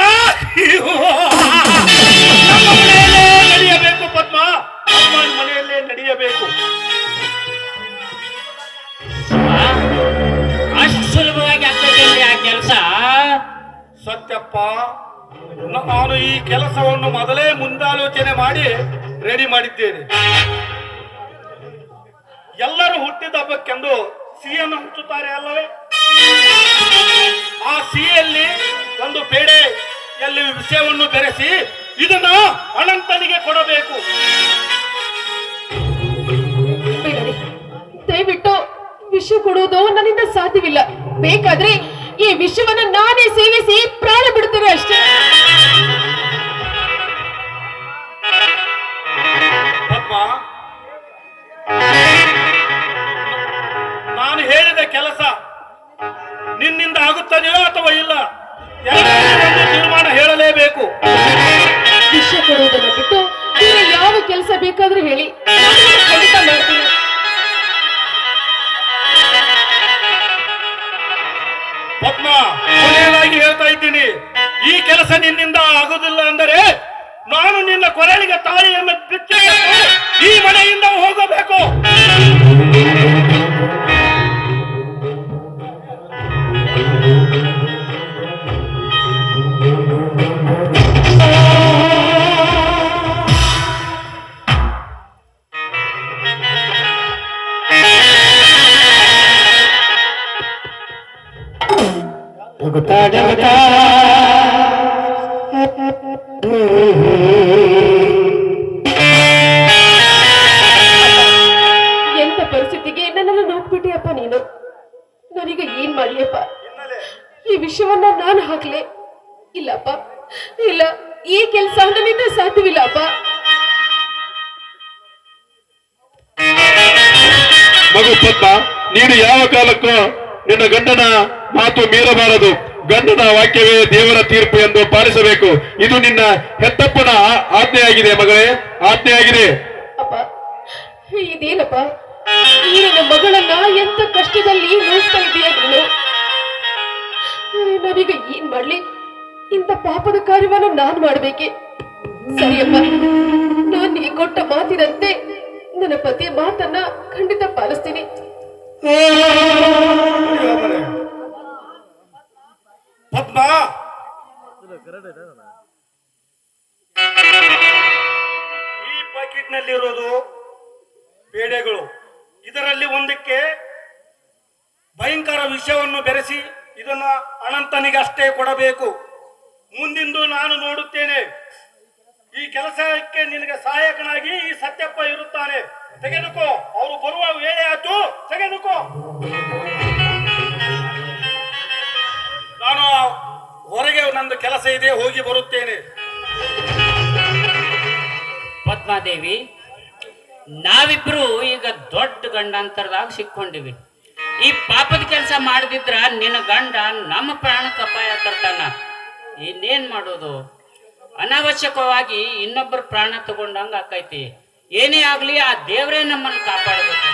ನಮ್ಮ ಮನೆಯಲ್ಲೇ ನಡೆಯಬೇಕು ಪದ್ಮ, ಅಮ್ಮನ ಮನೆಯಲ್ಲೇ ನಡೆಯಬೇಕು. ಅಷ್ಟು ಸುಲಭವಾಗಿ ಆಗ್ತದೆ ಆ ಕೆಲಸ? ಸತ್ಯಪ್ಪ, ನಾನು ಈ ಕೆಲಸವನ್ನು ಮೊದಲೇ ಮುಂದಾಲೋಚನೆ ಮಾಡಿ ರೆಡಿ ಮಾಡಿದ್ದೇನೆ. ಎಲ್ಲರೂ ಹುಟ್ಟಿದ ಹಬ್ಬಕ್ಕೆಂದು ಸಿಹಿಯನ್ನು ಹಂಚುತ್ತಾರೆ ಅಲ್ಲವೇ? ಆ ಸಿಹಿಯಲ್ಲಿ ಒಂದು ಪೇಡೆಯಲ್ಲಿ ವಿಷಯವನ್ನು ಬೆರೆಸಿ ಇದನ್ನು ಅನಂತನಿಗೆ ಕೊಡಬೇಕು. ಬೇಡರಿ, ದಯವಿಟ್ಟು ವಿಷ ಕೊಡುವುದು ನನ್ನಿಂದ ಸಾಧ್ಯವಿಲ್ಲ. ಬೇಕಾದ್ರೆ ಈ ವಿಷಯವನ್ನ ನಾನೇ ಸೇವಿಸಿ ಪ್ರಾಣ ಬಿಡುತ್ತೇನೆ ಅಷ್ಟೇ. ಪದ್ಮ, ನಾನು ಹೇಳಿದ ಕೆಲಸ ನಿನ್ನಿಂದ ಆಗುತ್ತದೆಯೋ ಅಥವಾ ಇಲ್ಲ? ಒಂದು ತೀರ್ಮಾನ ಹೇಳಲೇಬೇಕು. ವಿಷ ಕೊಡುವುದನ್ನು ಬಿಟ್ಟು ಬೇರೆ ಯಾವ ಕೆಲಸ ಬೇಕಾದ್ರೂ ಹೇಳಿ, ನಾನು ಖಂಡಿತ ಮಾಡ್ತೀನಿ. ಪದ್ಮ, ಕೆಲಸ ನಿನ್ನಿಂದ ಆಗುದಿಲ್ಲ ಅಂದರೆ ನಾನು ನಿನ್ನ ಕೊರಳಿಗೆ ತಾಳಿಯನ್ನು ಬಿಚ್ಚಿ ಈ ಮನೆಯಿಂದ ಹೋಗಬೇಕು. ಎಂತ ಪರಿಸ್ಥಿತಿಗೆ ನನ್ನನ್ನು ನೋಡ್ಬಿಟ್ಟಿಯಪ್ಪ ನೀನು. ನಾನೀಗ ಏನ್ ಮಾಡ್ಲಿಯಪ್ಪ? ಈ ವಿಷಯವನ್ನ ನಾನು ಹಾಕ್ಲೆ? ಇಲ್ಲಪ್ಪ, ಇಲ್ಲ, ಈ ಕೆಲಸ ನನ್ನಿಂದ ಸಾಧ್ಯವಿಲ್ಲಪ್ಪ. ಮಗು ಪದ್ಮ, ನೀನು ಯಾವ ಕಾಲಕ್ಕೂ ನಿನ್ನ ಗಂಡನ ಮಾತು ಮೀರಬಾರದು. ಗಂಡನ ವಾಕ್ಯವೇ ದೇವರ ತೀರ್ಪು ಎಂದು ಪಾಲಿಸಬೇಕು. ಇದು ನಿನ್ನ ಹೆತ್ತಪ್ಪನ ಆಜ್ಞೆಯಾಗಿದೆ ಮಗಳೇ, ಆಜ್ಞೆಯಾಗಿದೆ. ಅಪ್ಪ, ಇದೇನಪ್ಪ? ಈ ನನ್ನ ಮಗಳನ್ನ ಎಂತ ಕಷ್ಟದಲ್ಲಿ ನೋಡ್ತಾ ಇದೀಯ ನೀನು? ನಾನೀಗ ಏನ್ ಮಾಡ್ಲಿ? ಇಂಥ ಪಾಪದ ಕಾರ್ಯವನ್ನು ನಾನ್ ಮಾಡ್ಬೇಕೆ? ಸರಿಯಪ್ಪ, ನಾನ್ ನೀ ಕೊಟ್ಟ ಮಾತಿನಂತೆ ನನ್ನ ಪತಿಯ ಮಾತನ್ನ ಖಂಡಿತ ಪಾಲಿಸ್ತೀನಿ. ಪದ್ಮ, ಈ ಪ್ಯಾಕೆಟ್ ನಲ್ಲಿರೋದು ಬೇಳೆಗಳು. ಇದರಲ್ಲಿ ಒಂದಕ್ಕೆ ಭಯಂಕರ ವಿಷವನ್ನು ಬೆರೆಸಿ ಇದನ್ನ ಅನಂತನಿಗೆ ಅಷ್ಟೇ ಕೊಡಬೇಕು. ಮುಂದಿಂದು ನಾನು ನೋಡುತ್ತೇನೆ. ಈ ಕೆಲಸಕ್ಕೆ ನಿನಗೆ ಸಹಾಯಕನಾಗಿ ಈ ಸತ್ಯಪ್ಪ ಇರುತ್ತಾನೆ. ತೆಗೆದುಕೋ, ಅವರು ಬರುವ ವೇಳೆ ಆಯ್ತು, ತೆಗೆದುಕೋ. ನಾನು ಹೊರಗೆ ನಂದು ಕೆಲಸ ಇದೆ, ಹೋಗಿ ಬರುತ್ತೇನೆ. ಪದ್ಮಾದೇವಿ, ನಾವಿಬ್ರು ಈಗ ದೊಡ್ಡ ಗಂಡಾಂತರದಾಗ ಸಿಕ್ಕೊಂಡಿವಿ. ಈ ಪಾಪದ ಕೆಲಸ ಮಾಡದಿದ್ರ ನಿನ್ನ ಗಂಡ ನಮ್ಮ ಪ್ರಾಣಕ್ಕೆ ಅಪಾಯ ತರ್ತಾನ. ಇನ್ನೇನ್ ಮಾಡೋದು? ಅನಾವಶ್ಯಕವಾಗಿ ಇನ್ನೊಬ್ಬರ ಪ್ರಾಣ ತಗೊಂಡಂಗ ಆಕೈತಿ. ಏನೇ ಆಗ್ಲಿ ಆ ದೇವರೇ ನಮ್ಮನ್ನು ಕಾಪಾಡಬೇಕು.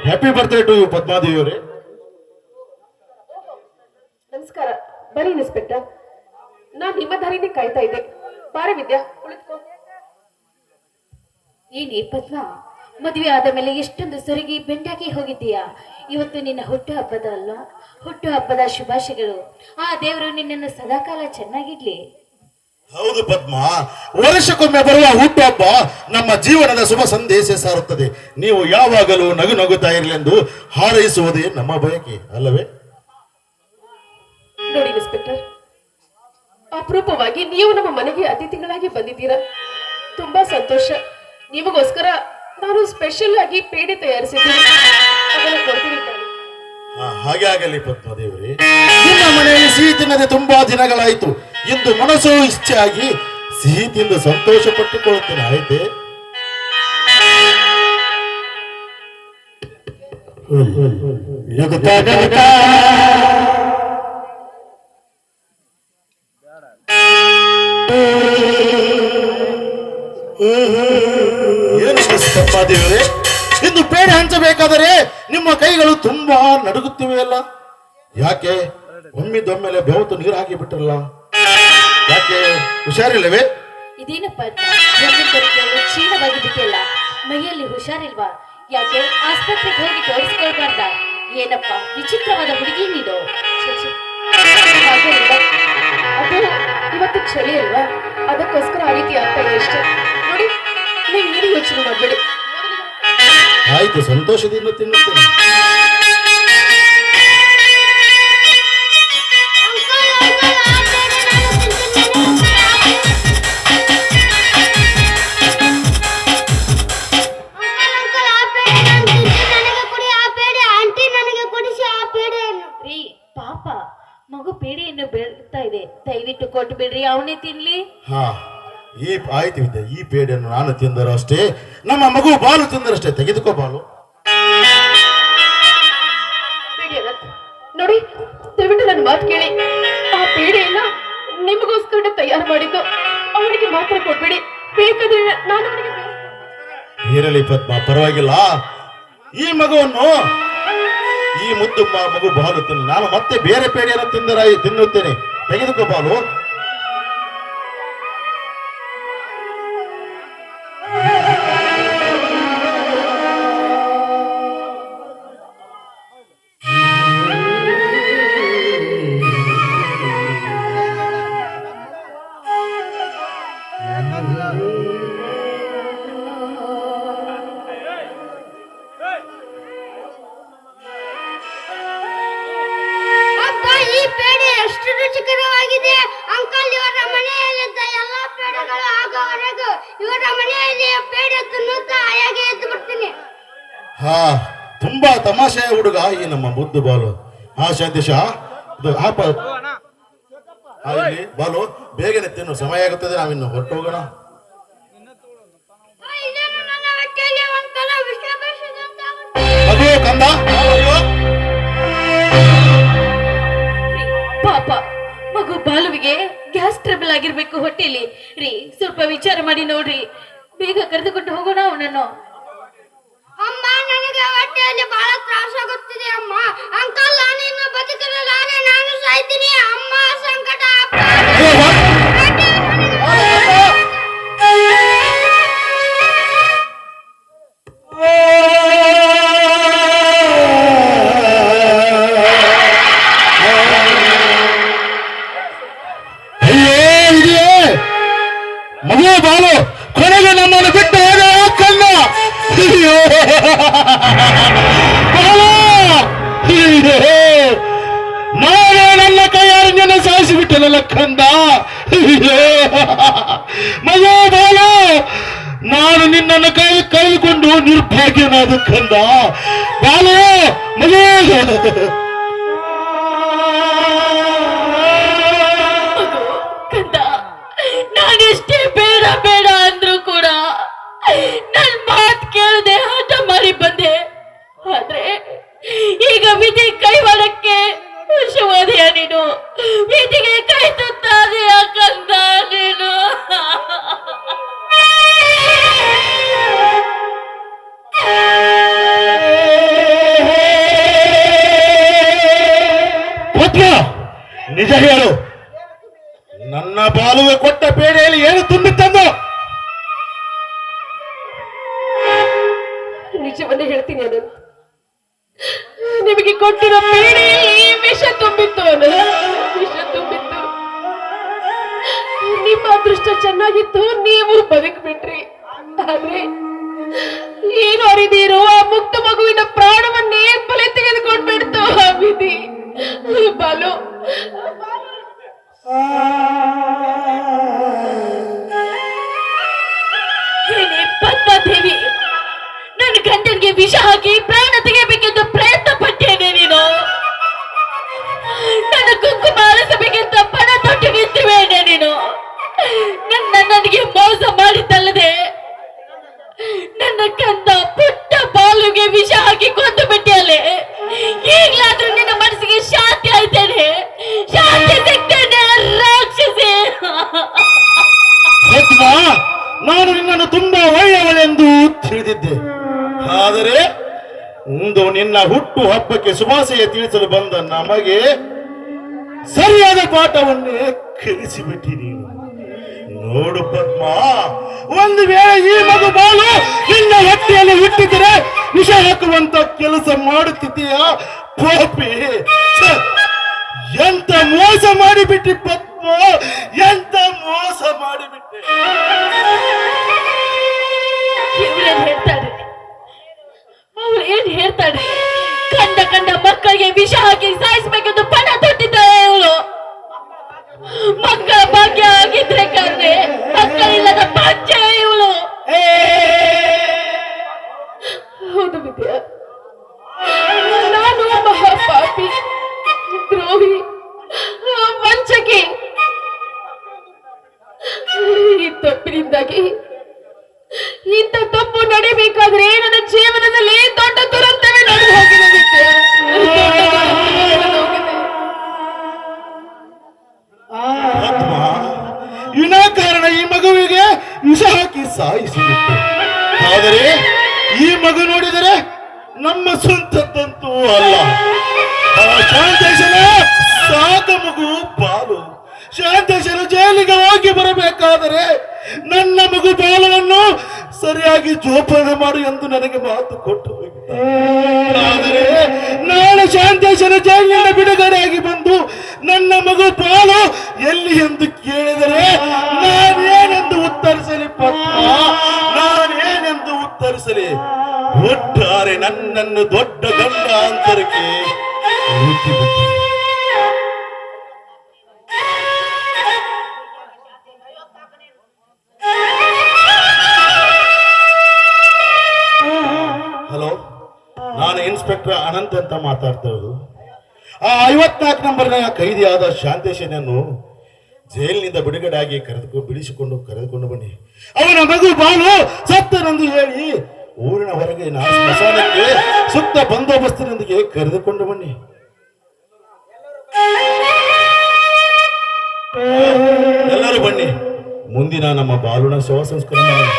Happy birthday to you Padmadevi ಅವರೇ. ನಮಸ್ಕಾರ. ಬರೀ ಇನ್ಸ್ಪೆಕ್ಟರ್, ನಾನ್ ನಿಮ್ಮ ದಾರಿನೇ ಕಾಯ್ತಾ ಇದ್ದೆ. ಬಾರೆ ವಿದ್ಯಾ, ಕುಳಿತುಕೋ. ಏನೇ ಪದ್ಮ, ಮದುವೆ ಆದ ಮೇಲೆ ಎಷ್ಟೊಂದು ಸೊರಗಿ ಬೆಂಡಾಗಿ ಹೋಗಿದ್ದೀಯಾ. ಇವತ್ತು ನಿನ್ನ ಹುಟ್ಟು ಹಬ್ಬದ ಅಲ್ವಾ? ಹುಟ್ಟು ಹಬ್ಬದ ಶುಭಾಶಯಗಳು. ಆ ದೇವರು ನಿನ್ನನ್ನು ಸದಾಕಾಲ ಚೆನ್ನಾಗಿಡ್ಲಿ. ಹೌದು ಪದ್ಮ, ವರ್ಷಕ್ಕೊಮ್ಮೆ ಬರುವ ಹುಟ್ಟುಹಬ್ಬ ನಮ್ಮ ಜೀವನದ ಶುಭ ಸಂದೇಶ ಸಾರುತ್ತದೆ. ನೀವು ಯಾವಾಗಲೂ ನಗು ನಗುತ್ತಾ ಇರಲೆಂದು ಹಾರೈಸುವುದೇ ನಮ್ಮ ಬಯಕೆ ಅಲ್ಲವೇ? ನೋಡಿ ಇನ್ಸ್ಪೆಕ್ಟರ್, ಅಪರೂಪವಾಗಿ ನೀವು ನಮ್ಮ ಮನೆಗೆ ಅತಿಥಿಗಳಾಗಿ ಬಂದಿದ್ದೀರಾ. ತುಂಬಾ ಸಂತೋಷ. ನಿಮಗೋಸ್ಕರ ನಾನು ಸ್ಪೆಷಲ್ ಆಗಿ ಪೇಡೆ ತಯಾರಿಸಿದ್ದೀನಿ, ಅದನ್ನು ಕೊಡ್ತೀನಿ ತಾನೆ. ಹಾಗೆ ಆಗಲಿ ಪದ್ಮದೇವರೇ. ನಿಮ್ಮ ಮನೆಯಲ್ಲಿ ಸಿಹಿ ತಿನ್ನದೆ ತುಂಬಾ ದಿನಗಳಾಯಿತು. ಇಂದು ಮನಸ್ಸು ಇಚ್ಛೆ ಆಗಿ ಸಿಹಿ ತಿಂದು ಸಂತೋಷ ಪಟ್ಟುಕೊಳ್ಳುತ್ತೇನೆ, ಆಯ್ತೆ? ಏನು ಪದ್ಮಾದೇವರೇ, ಇಂದು ಪೇಡೆ ಹಂಚಬೇಕಾದರೆ ನಿಮ್ಮ ಕೈಗಳು ತುಂಬಾ ನಡುಗುತ್ತಿವೆ ಅಲ್ಲ? ಯಾಕೆ ಒಮ್ಮಿದೊಮ್ಮೆಲೆ ಬೆವತು ನೀರು ಹಾಕಿ ಬಿಟ್ರಲ್ಲ? ಯಾಕೆ ಹುಷಾರಿಲ್ಲವೇ? ಇದೇನಪ್ಪ ಕ್ಷೀಣವಾಗಿ ಬಿಟ್ಟಿಲ್ಲ, ಮೈಯಲ್ಲಿ ಹುಷಾರಿಲ್ವಾ? ಯಾಕೆ ಆಸ್ಪತ್ರೆಗೆ ಹೋಗಿ ತೋರಿಸ್ಕೊಳ್ಬಾರ್ದ? ಏನಪ್ಪ ವಿಚಿತ್ರವಾದ ಹುಡುಗಿ ನೀನು. ಹಾಗೇನಿಲ್ಲ, ಅದು ಇವತ್ತು ಚಳಿ ಅಲ್ವಾ, ಅದಕ್ಕೋಸ್ಕರ ಆ ರೀತಿ ಆಗ್ತಾ ಇದೆ ಅಷ್ಟೇ. ನೋಡಿ, ನೀವು ಏನು ಯೋಚನೆ ಮಾಡಬೇಡಿ. ಆಯ್ತು, ಸಂತೋಷದಿಂದ ತಿನ್ನುತ್ತೇನೆ. ರೀ ಪಾಪ, ಮಗು ಪೇಡೆಯನ್ನು ಬೆಳ್ತಾ ಇದೆ, ದಯವಿಟ್ಟು ಕೊಟ್ಟು ಬಿಡ್ರಿ, ಅವನೇ ತಿನ್ಲಿ. ಹಾ, ಆಯ್ತು ವಿದ್ಯೆ, ಈ ಪೇಡೆಯನ್ನು ನಾನು ತಿಂದರೂ ಅಷ್ಟೇ, ನಮ್ಮ ಮಗು ಬಾಲು ತಿಂದರಷ್ಟೇ. ತೆಗೆದುಕೋ ಬಾಲು. ನೋಡಿ ದಯವಿಟ್ಟು ನನ್ನ ಮಾತು ಕೇಳಿ. ಆ ಪೇಡೆಯನ್ನ ನಿಮಗೋಸ್ಕರ ತಯಾರು ಮಾಡಿದ್ದು, ಅವನಿಗೆ ಮಾತ್ರ ಕೊಡ್ಬೇಡಿ. ಬೇಕಾದ್ರೆ ನಾನು ಅವನಿಗೆ ಇರಲಿ ಪದ್ಮ, ಪರವಾಗಿಲ್ಲ. ಈ ಮಗುವನ್ನು, ಈ ಮುದ್ದು ಮಗು ಬಾಲು ತಿನ್ನು. ನಾನು ಮತ್ತೆ ಬೇರೆ ಪೇಡೆಯನ್ನು ತಿನ್ನುತ್ತೇನೆ. ತೆಗೆದುಕೋ ಬಾಲು. ಅಪ್ಪ, ಈ ಪೇಡೆ ಎಷ್ಟು ರುಚಿಕರವಾಗಿದೆ. ಅಂಕಲ್, ಇವರ ಮನೆಯಲ್ಲಿದ್ದ ಎಲ್ಲಾ ಪೇಡೆಗಳು ಆಗೋವರೆಗೂ ಇವರ ಮನೆಯಲ್ಲಿ ಪೇಡೆ ತಿನ್ನುತ್ತಾ ಹಾಗೆ ಎದ್ದು ಬಿಡ್ತೀನಿ. ಹಾ, ತುಂಬಾ ತಮಾಷೆಯ ಹುಡುಗ ಈ ನಮ್ಮ ಮುದ್ದು ಬಾಲು. ಹಾ ಸತೀಶ, ಇದು ಹಾಪ. ಇಲ್ಲಿ ಬಾಲು, ಬೇಗನೆ ತಿನ್ನು, ಸಮಯ ಆಗುತ್ತದೆ. ನಾವಿನ್ನು ಹೊರಟು ಹೋಗೋಣ. ಇದೇನು ನನ್ನ ಹೊಟ್ಟೆಯಲ್ಲಿ ಒಂಥರ ವಿಷ ಬೆರೆಸಿದಂತಾಗುತ್ತೆ. ಮಗು ಕಂದ, ಅಯ್ಯೋ. ಪಾಪ ಮಗು ಬಾಲುವಿಗೆ ಗ್ಯಾಸ್ ಟ್ರಬಲ್ ಆಗಿರ್ಬೇಕು ಹೊಟ್ಟೆಲಿ. ರೀ, ಸ್ವಲ್ಪ ವಿಚಾರ ಮಾಡಿ ನೋಡ್ರಿ. ಬೇಗ ಕರೆದುಕೊಂಡು ಹೋಗೋಣ ಅವನನ್ನು. ಅಮ್ಮ, ನನಗೆ ಹೊಟ್ಟೆಯಲ್ಲಿ ಬಹಳ ತ್ರಾಸಾಗುತ್ತಿದೆ ಅಮ್ಮ. ಅಂಕಲ್, ನಾನಿನ್ನು ಬದುಕಿರಲಾರೆ, ನಾನು ಸಾಯ್ತೀನಿ. ಅಮ್ಮ, ಸಂಕಟ. ಮಗು ಬಾಲು, ಕೊನೆಗೆ ನಮ್ಮನ್ನು ಬಿಟ್ಟು ಹೋದ ಕಣ್ಣ. ಅಯ್ಯೋ ಬಾಲು, ನಾನು ನನ್ನ ಕೈಯಾರೆ ನಿನ್ನ ಸಾಯಿಸಿಬಿಟ್ಟೆನಲ್ಲ ಕಂದ. ಮಗು ಬಾಲು, ನಾನು ನಿನ್ನನ್ನು ಕಳೆದುಕೊಂಡು ನಿರ್ಭಾಗ್ಯನಾದ ಕಂದ. ಬಾಲು, ಮಗು. ಕಂದ, ನಾನೆಷ್ಟೇ ಬೇಡ ಬೇಡ ಅಂದ್ರು ಕೂಡ ನನ್ ಮಾತ್ ಕೇಳದೆ ಹಠ ಮಾಡಿ ಬಂದೆ. ಆದ್ರೆ ಈಗ ವಿಧಿ ಕೈವಾಡಕ್ಕೆ ವಶವಾದೆಯ ನೀನು. ವಿಧಿಗೆ ಕೈ ತುತ್ತಾದೆಯ ಕಂದ ನೀನು. ಪದ್ಮ, ನಿಜ ಹೇಳು, ನನ್ನ ಬಾಲುವೆ ಕೊಟ್ಟ ಪೇಡೆಯಲ್ಲಿ ಏನು ತುಂಬಿತ್ತಂದು? ನಿಜವನ್ನೇ ಹೇಳ್ತೀನಿ. ಅದನ್ನು ನಿಮಗೆ ಕೊಟ್ಟಿರೋ ಪೇಡೆಯಲ್ಲಿ ವಿಷ ತುಂಬಿತ್ತು. ವಿಷ ತುಂಬಿತ್ತು. ನಿಮ್ಮ ಅದೃಷ್ಟ ಚೆನ್ನಾಗಿತ್ತು, ನೀವು ಬದುಕ್ಬಿಟ್ರಿ. ಆದ್ರೆ ಏನು ಅರಿದಿರೋ ಆ ಮುಕ್ತ ಮಗುವಿನ ಪ್ರಾಣವನ್ನೇ ಬಲಿ ತೆಗೆದುಕೊಂಡ್ಬಿಡ್ತು ಆ ವಿಧಿ. ಬಾಲು, ಏನೇ ಪದ್ಮಾದೇವಿ, ನನ್ನ ಗಂಡನಿಗೆ ವಿಷ ಹಾಕಿ ಪ್ರಾಣ ತೆಗೆಯಬೇಕೆಂದು ಪ್ರಯತ್ನ ಪಟ್ಟೇನೆ ನೀನು. ನನ್ನ ಕುಂಕುಮ ಅರಸಬೇಕೆಂತ ಪಣ ತೊಟ್ಟು ನಿಂತಿವೇನೆ ನೀನು. ನನಗೆ ಮೋಸ ಮಾಡಿದ್ದಲ್ಲದೆ ನನ್ನ ಕಂದ ಪುಟ್ಟ ಬಾಲುಗೆ ವಿಷ ಹಾಕಿ ಕೊಂದು ಬಿಟ್ಟಿಯಲ್ಲೇ. ಈಗಲಾದ್ರೂ ನಿನ್ನ ಮನಸ್ಸಿಗೆ ಶಾಂತಿ ಆಯ್ತೇನೆ, ಶಾಂತಿ ಸಿಗ್ತೇನೆ ರಾಕ್ಷಸಿ. ನಾನು ನಿನ್ನನ್ನು ತುಂಬಾ ಒಳ್ಳೆಯವಳೆಂದು ತಿಳಿದಿದ್ದೆ. ಆದರೆ ಇಂದು ನಿನ್ನ ಹುಟ್ಟು ಹಬ್ಬಕ್ಕೆ ಶುಭಾಶಯ ತಿಳಿಸಲು ಬಂದ ನಮಗೆ ಸರಿಯಾದ ಪಾಠವನ್ನೇ ಕಲಿಸಿಬಿಟ್ಟಿ ನೀನು. ನೋಡು ಪದ್ಮ, ಒಂದು ವೇಳೆ ಈ ಮಗು ಬಾಲು ನಿನ್ನ ಹೊಟ್ಟೆಯಲ್ಲಿ ಹುಟ್ಟಿದರೆ ವಿಷ ಹಾಕುವಂತ ಕೆಲಸ ಮಾಡುತ್ತಿದ್ದೀಯಾ ಪಾಪಿ? ಎಂತ ಮೋಸ ಮಾಡಿಬಿಟ್ಟಿ ಪದ್ಮ, ಎಂತ ಮೋಸ ಮಾಡಿಬಿಟ್ಟೆ. ಇವ್ರೇನ್ ಹೇಳ್ತಾಡ್ರಿ, ಅವ್ರು ಏನ್ ಹೇಳ್ತಾಡ್ರಿ? ಕಂಡ ಕಂಡ ಮಕ್ಕಳಿಗೆ ವಿಷ ಹಾಕಿ ಸಾಯಿಸ್ಬೇಕೆಂದು ಪಣ ತೊಟ್ಟಿದ್ದಾರೆ ಇವಳು. ಮಕ್ಕಳ ಭಾಗ್ಯ ಆಗಿದ್ರೆ ಕಾದ್ರೆ ಮಕ್ಕಳಿಲ್ಲದ ಪಂಚ ಇವಳು. ಹೌದು ವಿದ್ಯಾ, ನಾನು ಮಹಾಪಾಪಿ, ದ್ರೋಹಿ, ವಂಚಕಿ. ಈ ತಪ್ಪಿನಿಂದಾಗಿ ಇಂಥ ತಪ್ಪು ನಡಿಬೇಕಾದ್ರೆ ನನ್ನ ಜೀವನದಲ್ಲಿ ದೊಡ್ಡ ದುರಂತವೇ ನಡೆದು ಹೋಗಿದೆ ವಿದ್ಯಾ. ಈ ಮಗುವಿಗೆ ವಿಷ ಹಾಕಿ ಸಾಯಿಸಿಬಿಟ್ಟು. ಆದರೆ ಈ ಮಗು ನೋಡಿದರೆ ನಮ್ಮ ಸ್ವಂತದ್ದಂತೂ ಅಲ್ಲ. ಆ ಶಾಂತೇಶನ ಸಾಕ ಮಗು ಬಾಲು. ಶಾಂತೇಶನ ಜೈಲಿಗೆ ಹೋಗಿ ಬರಬೇಕಾದರೆ ನನ್ನ ಮಗು ಬಾಲವನ್ನು ಸರಿಯಾಗಿ ಜೋಪಾನ ಮಾಡು ಎಂದು ನನಗೆ ಮಾತು ಕೊಟ್ಟು ಆದರೆ ನಾಳೆ ಶಾಂತೇಶನ ಜೈಲಿನಿಂದ ಬಿಡುಗಡೆಯಾಗಿ ಬಂದು ನನ್ನ ಮಗು ಬಾಲು ಎಲ್ಲಿ ಎಂದು ಕೇಳಿದರೆ ನಾನೇನೆಂದು ಉತ್ತರಿಸಲಿ ಪದ್ಮ? ನಾನೇನೆಂದು ಉತ್ತರಿಸಲಿ? ಒಟ್ಟಾರೆ ನನ್ನನ್ನು ದೊಡ್ಡ ಗಂಡಾಂತರಕ್ಕೆ ಊಟಿಬಿಟ್ಟಿದೆ. ಹಲೋ, ನಾನು ಇನ್ಸ್ಪೆಕ್ಟರ್ ಅನಂತ್ ಅಂತ ಮಾತಾಡ್ತಾ ಇರೋದು. ಆ 54 ನಂಬರ್ನ ಕೈದಿಯಾದ ಶಾಂತೇಶನನ್ನು ಜೈಲಿನಿಂದ ಬಿಡುಗಡೆಯಾಗಿ ಕರೆದುಕೊಂಡು ಬನ್ನಿ. ಅವನ ಮಗು ಬಾಲು ಸತ್ತನೆಂದು ಹೇಳಿ ಊರಿನ ಹೊರಗೆ ಸ್ಮಶಾನಕ್ಕೆ ಸೂಕ್ತ ಬಂದೋಬಸ್ತಿನೊಂದಿಗೆ ಕರೆದುಕೊಂಡು ಬನ್ನಿ. ಎಲ್ಲರೂ ಬನ್ನಿ, ಮುಂದಿನ ನಮ್ಮ ಬಾಲುನ ಶವ ಸಂಸ್ಕಾರ ಮಾಡೋಣ.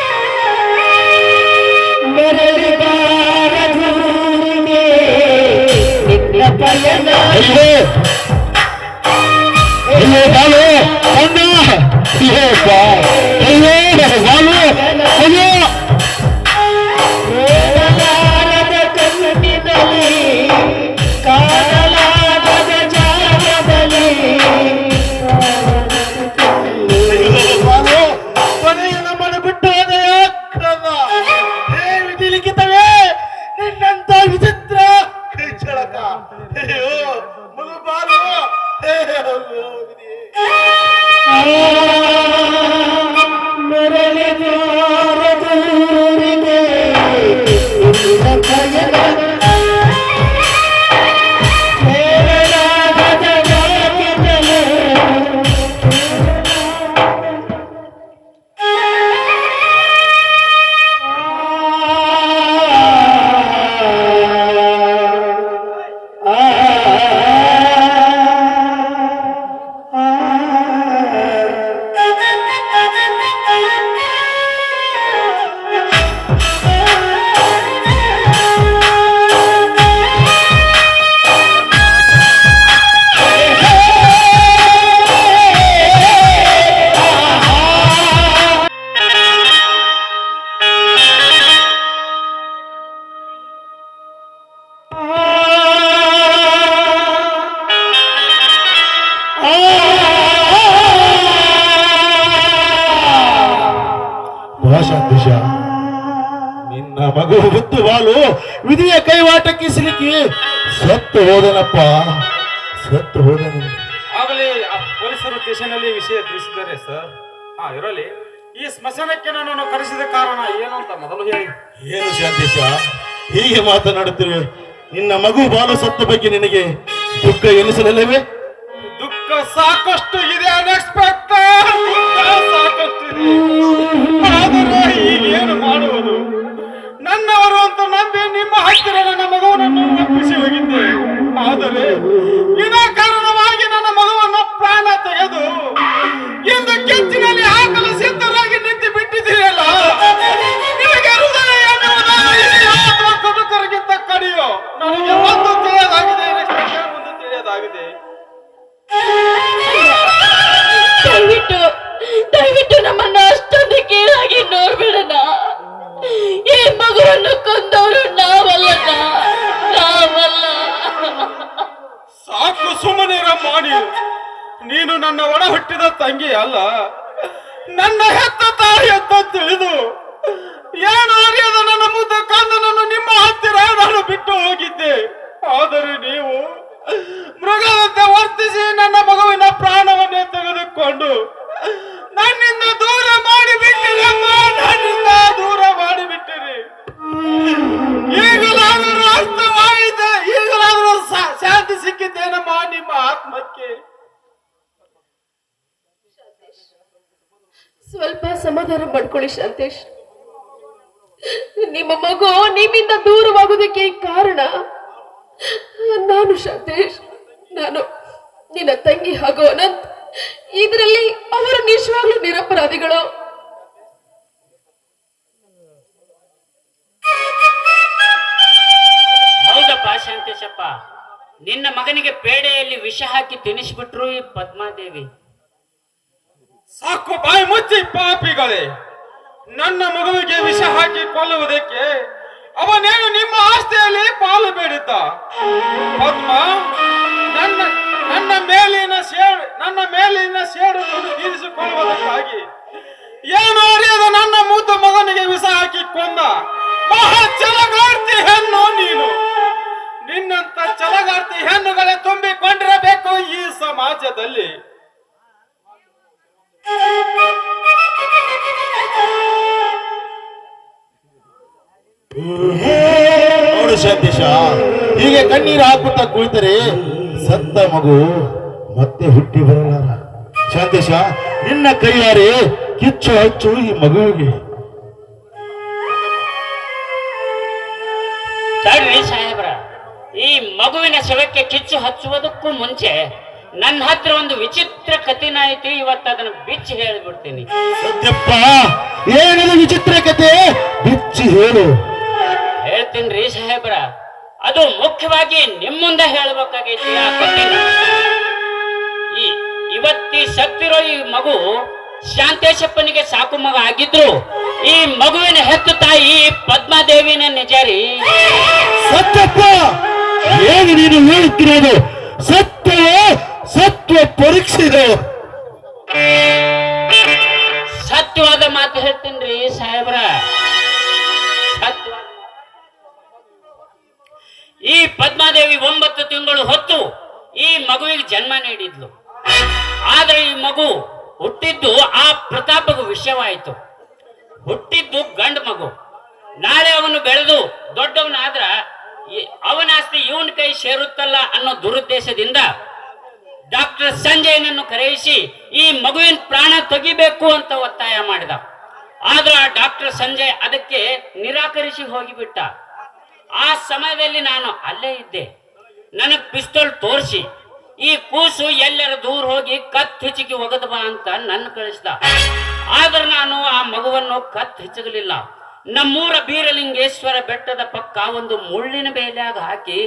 ಬಾಲು ಅಣ್ಣ, ಬಾಲು ಅಯ್ಯೋ ಶಾಂತೇಶ, ನಿನ್ನ ಮಗು ಹುತ್ತು ಬಾಲು ವಿಧಿಯ ಕೈವಾಟಕ್ಕೆ ಸಿಲುಕಿ ಸತ್ತು ಹೋದನಪ್ಪ, ಸತ್ತು ಹೋದನು. ಆಗಲೇ ಪೊಲೀಸರು ಸ್ಟೇಷನಲ್ಲಿ ವಿಷಯ ತಿಳಿಸಿದ್ದಾರೆ ಸರ್. ಇರಲಿ, ಈ ಸ್ಮಶಾನಕ್ಕೆ ನನ್ನನ್ನು ಕರೆಸಿದ ಕಾರಣ ಏನು ಅಂತ ಮೊದಲು ಹೇಳಿ. ಏನು ಶಾಂತೇಶ ಹೀಗೆ ಮಾತನಾಡುತ್ತಿರುವೆ? ನಿನ್ನ ಮಗು ಬಾಲು ಸತ್ತ ಬಗ್ಗೆ ನಿನಗೆ ದುಃಖ ಎನಿಸಲಿಲ್ಲವೇ? ದುಃಖ ಸಾಕಷ್ಟು ಇದೆ ಅನ್ಎಕ್ಸ್ಪೆಕ್ಟೆಡ್, ಸಾಕಷ್ಟು ಇದೆ. ಆದರೆ ಈಗೇನು ಮಾಡುವುದು? ನನ್ನವರು ಅಂತ ನಂಬಿ ನಿಮ್ಮ ಹತ್ತಿರ ನನ್ನ ಮಗುವನನ್ನು ಒಪ್ಪಿಸಿ ಹೋಗಿದ್ದೆ. ಆದರೆ ವಿನಾಕಾರಣವಾಗಿ ನನ್ನ ಮಗುವನ್ನು ಪ್ರಾಣ ತೆಗೆದು ಇಂದು ಕೆಚ್ಚಿನಲ್ಲಿ ಹಾಕಲು ಸಿದ್ಧರಾಗಿ ನಿಂತು ಬಿಟ್ಟಿದ್ದೀರಲ್ಲ. ನಿಮಗೆ ಹೃದಯ ಎನ್ನುವುದಾದರೆ ಕಟುಕರಿಗಿಂತ ಕಡಿಯೋ. ನನಗೆ ಒಂದು ತಿಳಿಯದಾಗಿದೆ, ಒಂದು ತಿಳಿಯದಾಗಿದೆ. ದಯವಿಟ್ಟು ನಮ್ಮನ್ನ ಅಷ್ಟೊಂದು ಕೀಳಾಗಿ ನೋಡ್ಬೇಡಣ. ಈ ಮಗುವನ್ನು ಕೊಂದವರು ನಾವಲ್ಲ. ಸಾಕು ಸುಮ್ಮನಿರ ಮಾಡಿ. ನೀನು ನನ್ನ ಒಡ ಹುಟ್ಟಿದ ತಂಗಿ ಅಲ್ಲ, ನನ್ನ ಹೆತ್ತ ತಾಯಿ ಅಂತ ತಿಳಿದು ಏನು ಅರಿಯದ ನನ್ನ ಮುದ್ದ ಕಂದನನ್ನು ನಿಮ್ಮ ಹತ್ತಿರ ನಾನು ಬಿಟ್ಟು ಹೋಗಿದ್ದೆ. ಆದರೆ ನೀವು ಮೃಗದಂತೆ ವರ್ತಿಸಿ ನನ್ನ ಮಗುವಿನ ಪ್ರಾಣವನ್ನೇ ತೆಗೆದುಕೊಂಡು ನನ್ನಿಂದ ದೂರ ಮಾಡಿಬಿಟ್ಟಿರಿ ಅಮ್ಮ, ನನ್ನಿಂದ ದೂರ ಮಾಡಿಬಿಟ್ಟಿರಿ. ಈಗಲಾದರೂ ಅರ್ಥವಾಗಿದೆ, ಈಗಲಾದರೂ ಶಾಂತಿ ಸಿಕ್ಕಿದ್ದೇನಮ್ಮ ನಿಮ್ಮ ಆತ್ಮಕ್ಕೆ. ಸ್ವಲ್ಪ ಸಮಾಧಾನ ಮಾಡ್ಕೊಳ್ಳಿ ಶಾಂತೇಶ್. ನಿಮ್ಮ ಮಗು ನಿಮ್ಮಿಂದ ದೂರವಾಗುವುದಕ್ಕೆ ಕಾರಣ ನಾನು ಶಾಂತೇಶ್. ನಾನು ನಿನ್ನ ತಂಗಿ ಹಾಗೂ ಅನಂತ್ ಇದರಲ್ಲಿ ಅವರು ನಿಜವಾಗ್ಲೂ ನಿರಪರಾಧಿಗಳು. ಹೌದಪ್ಪ ಶಾಂತೇಶಪ್ಪ, ನಿನ್ನ ಮಗನಿಗೆ ಪೇಡೆಯಲ್ಲಿ ವಿಷ ಹಾಕಿ ತಿನ್ನಿಸ್ಬಿಟ್ರು ಈ ಪದ್ಮಾದೇವಿ. ಸಾಕು ಬಾಯಿ ಮುಚ್ಚಿ ಪಾಪಿಗಳೇ. ನನ್ನ ಮಗುವಿಗೆ ವಿಷ ಹಾಕಿ ಕೊಲ್ಲುವುದಕ್ಕೆ ಅವನೇನು ನಿಮ್ಮ ಆಸ್ತಿಯಲ್ಲಿ ಪಾಲು ಬೇಡಿದ್ದ? ಪದ್ಮ, ನನ್ನ ನನ್ನ ಮೇಲಿನ ಸೇಡನ್ನು ತೀರಿಸಿಕೊಳ್ಳುವುದಕ್ಕಾಗಿ ಏನು ಅರಿಯದ ನನ್ನ ಮುದ್ದು ಮಗನಿಗೆ ವಿಷ ಹಾಕಿ ಕೊಂದ ಮಹಾ ಛಲಗಾರ್ತಿ ಹೆಣ್ಣು ನೀನು. ನಿನ್ನಂತ ಛಲಗಾರ್ತಿ ಹೆಣ್ಣುಗಳೇ ತುಂಬಿಕೊಂಡಿರಬೇಕು ಈ ಸಮಾಜದಲ್ಲಿ. ನೋಡು ಶಾಂತೇಶ, ಹೀಗೆ ಕಣ್ಣೀರು ಹಾಕುತ್ತಾ ಕುಳಿತರೆ ಸತ್ತ ಮಗು ಮತ್ತೆ ಹುಟ್ಟಿ ಬರಲಾರ. ಶಾಂತೇಶ, ನಿನ್ನ ಕೈಯಾರೆ ಕಿಚ್ಚು ಹಚ್ಚು ಈ ಮಗುವಿಗೆ. ತಡ್ರಿ ಸಾಹೇಬ್ರ, ಈ ಮಗುವಿನ ಶವಕ್ಕೆ ಕಿಚ್ಚು ಹಚ್ಚುವುದಕ್ಕೂ ಮುಂಚೆ ನನ್ನ ಹತ್ರ ಒಂದು ವಿಚಿತ್ರ ಕಥೆನ ಐತಿ. ಇವತ್ತು ಅದನ್ನ ಬಿಚ್ಚಿ ಹೇಳಿಬಿಡ್ತೀನಿ. ಸತ್ಯಪ್ಪ, ಏನಿದು ವಿಚಿತ್ರ ಕತೆ? ಬಿಚ್ಚಿ ಹೇಳು. ಹೇಳ್ತೀನ್ರಿ ಸಾಹೇಬ್ರ, ಅದು ಮುಖ್ಯವಾಗಿ ನಿಮ್ಮ ಮುಂದೆ ಹೇಳ್ಬೇಕಾಗೈತಿ ಆ ಕಥೆನ. ಇವತ್ತಿ ಸತ್ತಿರೋ ಈ ಮಗು ಶಾಂತೇಶಪ್ಪನಿಗೆ ಸಾಕು ಮಗ ಆಗಿದ್ರು ಈ ಮಗುವಿನ ಹೆತ್ತು ತಾಯಿ ಪದ್ಮಾದೇವಿನ ನಿಜಾರಿ. ಸತ್ಯಪ್ಪ, ಏನು ನೀನು ಹೇಳುತ್ತಿರೋದು? ಸತ್ಯವೋ? ಸತ್ವ ಪರೀಕ್ಷೆ ಸತ್ಯವಾದ ಮಾತು ಹೇಳ್ತೀನ್ರಿ ಸಾಹೇಬ್ರ, ಸತ್ಯವಾದ. ಈ ಪದ್ಮಾದೇವಿ 9 ತಿಂಗಳು ಹೊತ್ತು ಈ ಮಗುವಿಗೆ ಜನ್ಮ ನೀಡಿದ್ಲು. ಆದ್ರೆ ಈ ಮಗು ಹುಟ್ಟಿದ್ದು ಆ ಪ್ರತಾಪಗೂ ವಿಷಯವಾಯಿತು. ಹುಟ್ಟಿದ್ದು ಗಂಡು ಮಗು. ನಾಳೆ ಅವನು ಬೆಳೆದು ದೊಡ್ಡವನಾದ್ರ ಅವನ ಆಸ್ತಿ ಇವನ ಕೈ ಸೇರುತ್ತಲ್ಲ ಅನ್ನೋ ದುರುದ್ದೇಶದಿಂದ ಡಾಕ್ಟರ್ ಸಂಜಯನನ್ನು ಕರೆಯಿಸಿ ಈ ಮಗುವಿನ ಪ್ರಾಣ ತೆಗಿಬೇಕು ಅಂತ ಒತ್ತಾಯ ಮಾಡಿದ. ಆದ್ರೆ ಆ ಡಾಕ್ಟರ್ ಸಂಜಯ್ ಅದಕ್ಕೆ ನಿರಾಕರಿಸಿ ಹೋಗಿಬಿಟ್ಟ. ಆ ಸಮಯದಲ್ಲಿ ನಾನು ಅಲ್ಲೇ ಇದ್ದೆ. ನನಗ್ ಪಿಸ್ತೂಲ್ ತೋರಿಸಿ ಈ ಕೂಸು ಎಲ್ಲರ ದೂರ ಹೋಗಿ ಕತ್ ಹಿಚಿಗೆ ಒಗದ ಬಾ ಅಂತ ನನ್ನ ಕಳಿಸ್ದ. ಆದ್ರೆ ನಾನು ಆ ಮಗುವನ್ನು ಕತ್ ಹಿಚ್ಚಗಲಿಲ್ಲ. ನಮ್ಮೂರ ಬೀರಲಿಂಗೇಶ್ವರ ಬೆಟ್ಟದ ಪಕ್ಕ ಒಂದು ಮುಳ್ಳಿನ ಬೇಲ್ಯಾಗ ಹಾಕಿ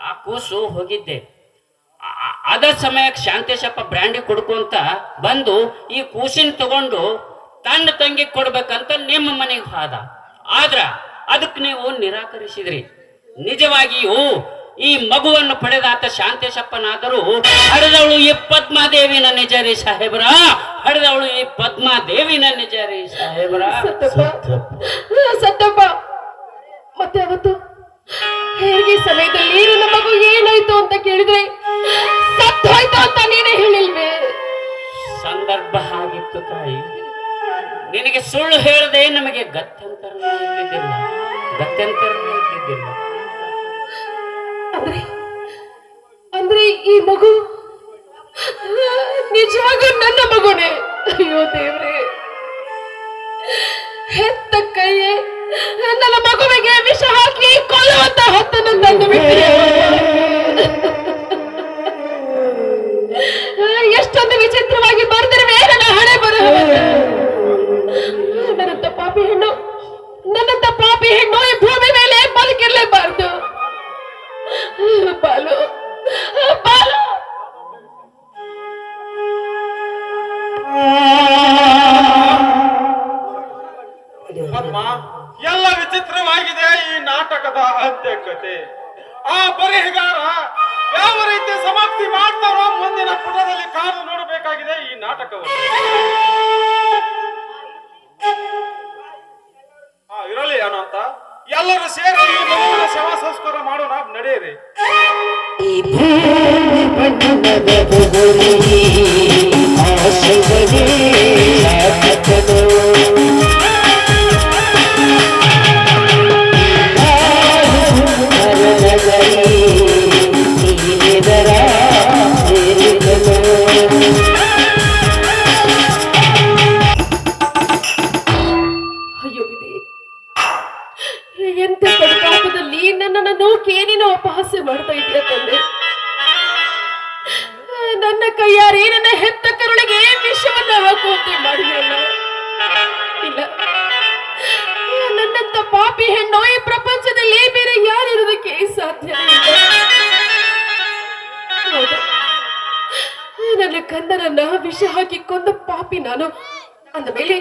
ಆ ಕೂಸು ಹೋಗಿದ್ದೆ. ಅದ ಸಮಯಕ್ಕೆ ಶಾಂತೇಶಪ್ಪ ಬ್ರ್ಯಾಂಡಿ ಕುಡ್ಕೊಂತ ಬಂದು ಈ ಕೂಸಿನ ತಗೊಂಡು ತನ್ನ ತಂಗಿ ಕೊಡ್ಬೇಕಂತ ನಿಮ್ಮ ಮನೆಗೆ ಹೋದ. ಆದ್ರ ಅದಕ್ಕೆ ನೀವು ನಿರಾಕರಿಸಿದ್ರಿ. ನಿಜವಾಗಿಯೂ ಈ ಮಗುವನ್ನು ಪಡೆದಾತ ಶಾಂತೇಶಪ್ಪನಾದರೂ ಹಡೆದವಳು ಈ ಪದ್ಮಾದೇವಿನ ನಿಜಾರಿ ಸಾಹೇಬ್ರ, ಹಡೆದವಳು ಈ ಪದ್ಮಾದೇವಿನ ನಿಜಾರಿ ಸಾಹೇಬ್ರ. ಸತ್ತಪ್ಪ, ಮತ್ತೆ ಅವತ್ತು ಹೇಗೆ ಸಮಯದಲ್ಲಿ ನನ್ನ ಮಗು ಏನಾಯ್ತು ಅಂತ ಕೇಳಿದ್ರೆ ಸತ್ತೋಯ್ತು ಅಂತ ನೀನೇ ಹೇಳಿಲ್ವೇ? ಸಂದರ್ಭ ಆಗಿತ್ತು ತಾಯಿ. ನಿನಗೆ ಸುಳ್ಳು ಹೇಳದೆ ನಮಗೆ ಗತ್ಯಂತರನೇ ಇದ್ದಿದ್ದಿಲ್ಲ. ಅಂದ್ರೆ ಈ ಮಗು ನಿಜವಾಗೂ ನನ್ನ ಮಗುನೇ? ಅಯ್ಯೋ ದೇವ್ರೆ, ಹೆತ್ತ ಕೈಯೇ ನನ್ನ ಮಗುವಿಗೆ ವಿಷ ಹಾಕಿ ಕೊಲ್ಲುವಂತ ಹತ್ತನ್ನು ತಂದು ಬಿಟ್ಟಿದೆ. ಎಷ್ಟೊಂದು ವಿಚಿತ್ರವಾಗಿ ಬರೆದಿರುವೆ ನನ್ನ ಹಣೆ ಬರಹವನ್ನ. ನನ್ನಂತ ಪಾಪಿ ಹೆಣ್ಣು ಈ ಭೂಮಿ ಮೇಲೆ ಬದುಕಿರ್ಲೇಬಾರ್ದು. ಬಾಲು, ಪದ್ಮ, ಎಲ್ಲ ವಿಚಿತ್ರವಾಗಿದೆ ಈ ನಾಟಕದ ಅಂತ್ಯಕತೆ. ಆ ಬರೆಹಗಾರ ಯಾವ ರೀತಿ ಸಮಾಪ್ತಿ ಮಾಡ್ತಾರೋ ಮುಂದಿನ ಪುಟದಲ್ಲಿ ಕಾದು ನೋಡಬೇಕಾಗಿದೆ ಈ ನಾಟಕವನ್ನು. ಇರಲಿ ಅನಂತ, ಎಲ್ಲರೂ ಸೇರಿ ಈ ಮಗುವಿನ ಶವ ಸಂಸ್ಕಾರ ಮಾಡೋಣ, ನಡೆಯಿರಿ. ಅಯ್ಯೋ ವಿಧಿ, ಎಂತ ಪರಿಪಾಪದಲ್ಲಿ ನನ್ನನ್ನು ನೂಕೇನೇನೋ ಅಪಹಾಸ್ಯ ಮಾಡ್ತಾ ಇದೆಯಾ ತಂದೆ. ನನ್ನ ಕೈಯಾರೆ ನನ್ನ ಹೆತ್ತ ಕರುಳಿಗೆ ವಿಷವನ್ನ ಹಾಕುವಂತೆ ಮಾಡಿದ್ರಲ್ಲ. ಇಲ್ಲ, ನನ್ನಂತ ಪಾಪಿ ಹೆಣ್ಣು ಈ ಪ್ರಪಂಚದಲ್ಲಿ ಬೇರೆ ಯಾರಿರೋದಕ್ಕೆ ಸಾಧ್ಯ ಇಲ್ಲ. ಹೌದು, ನನ್ನ ಕಂದನನ್ನ ವಿಷ ಹಾಕಿ ಕೊಂದ ಪಾಪಿ ನಾನು. ಅಂದ ಮೇಲೆ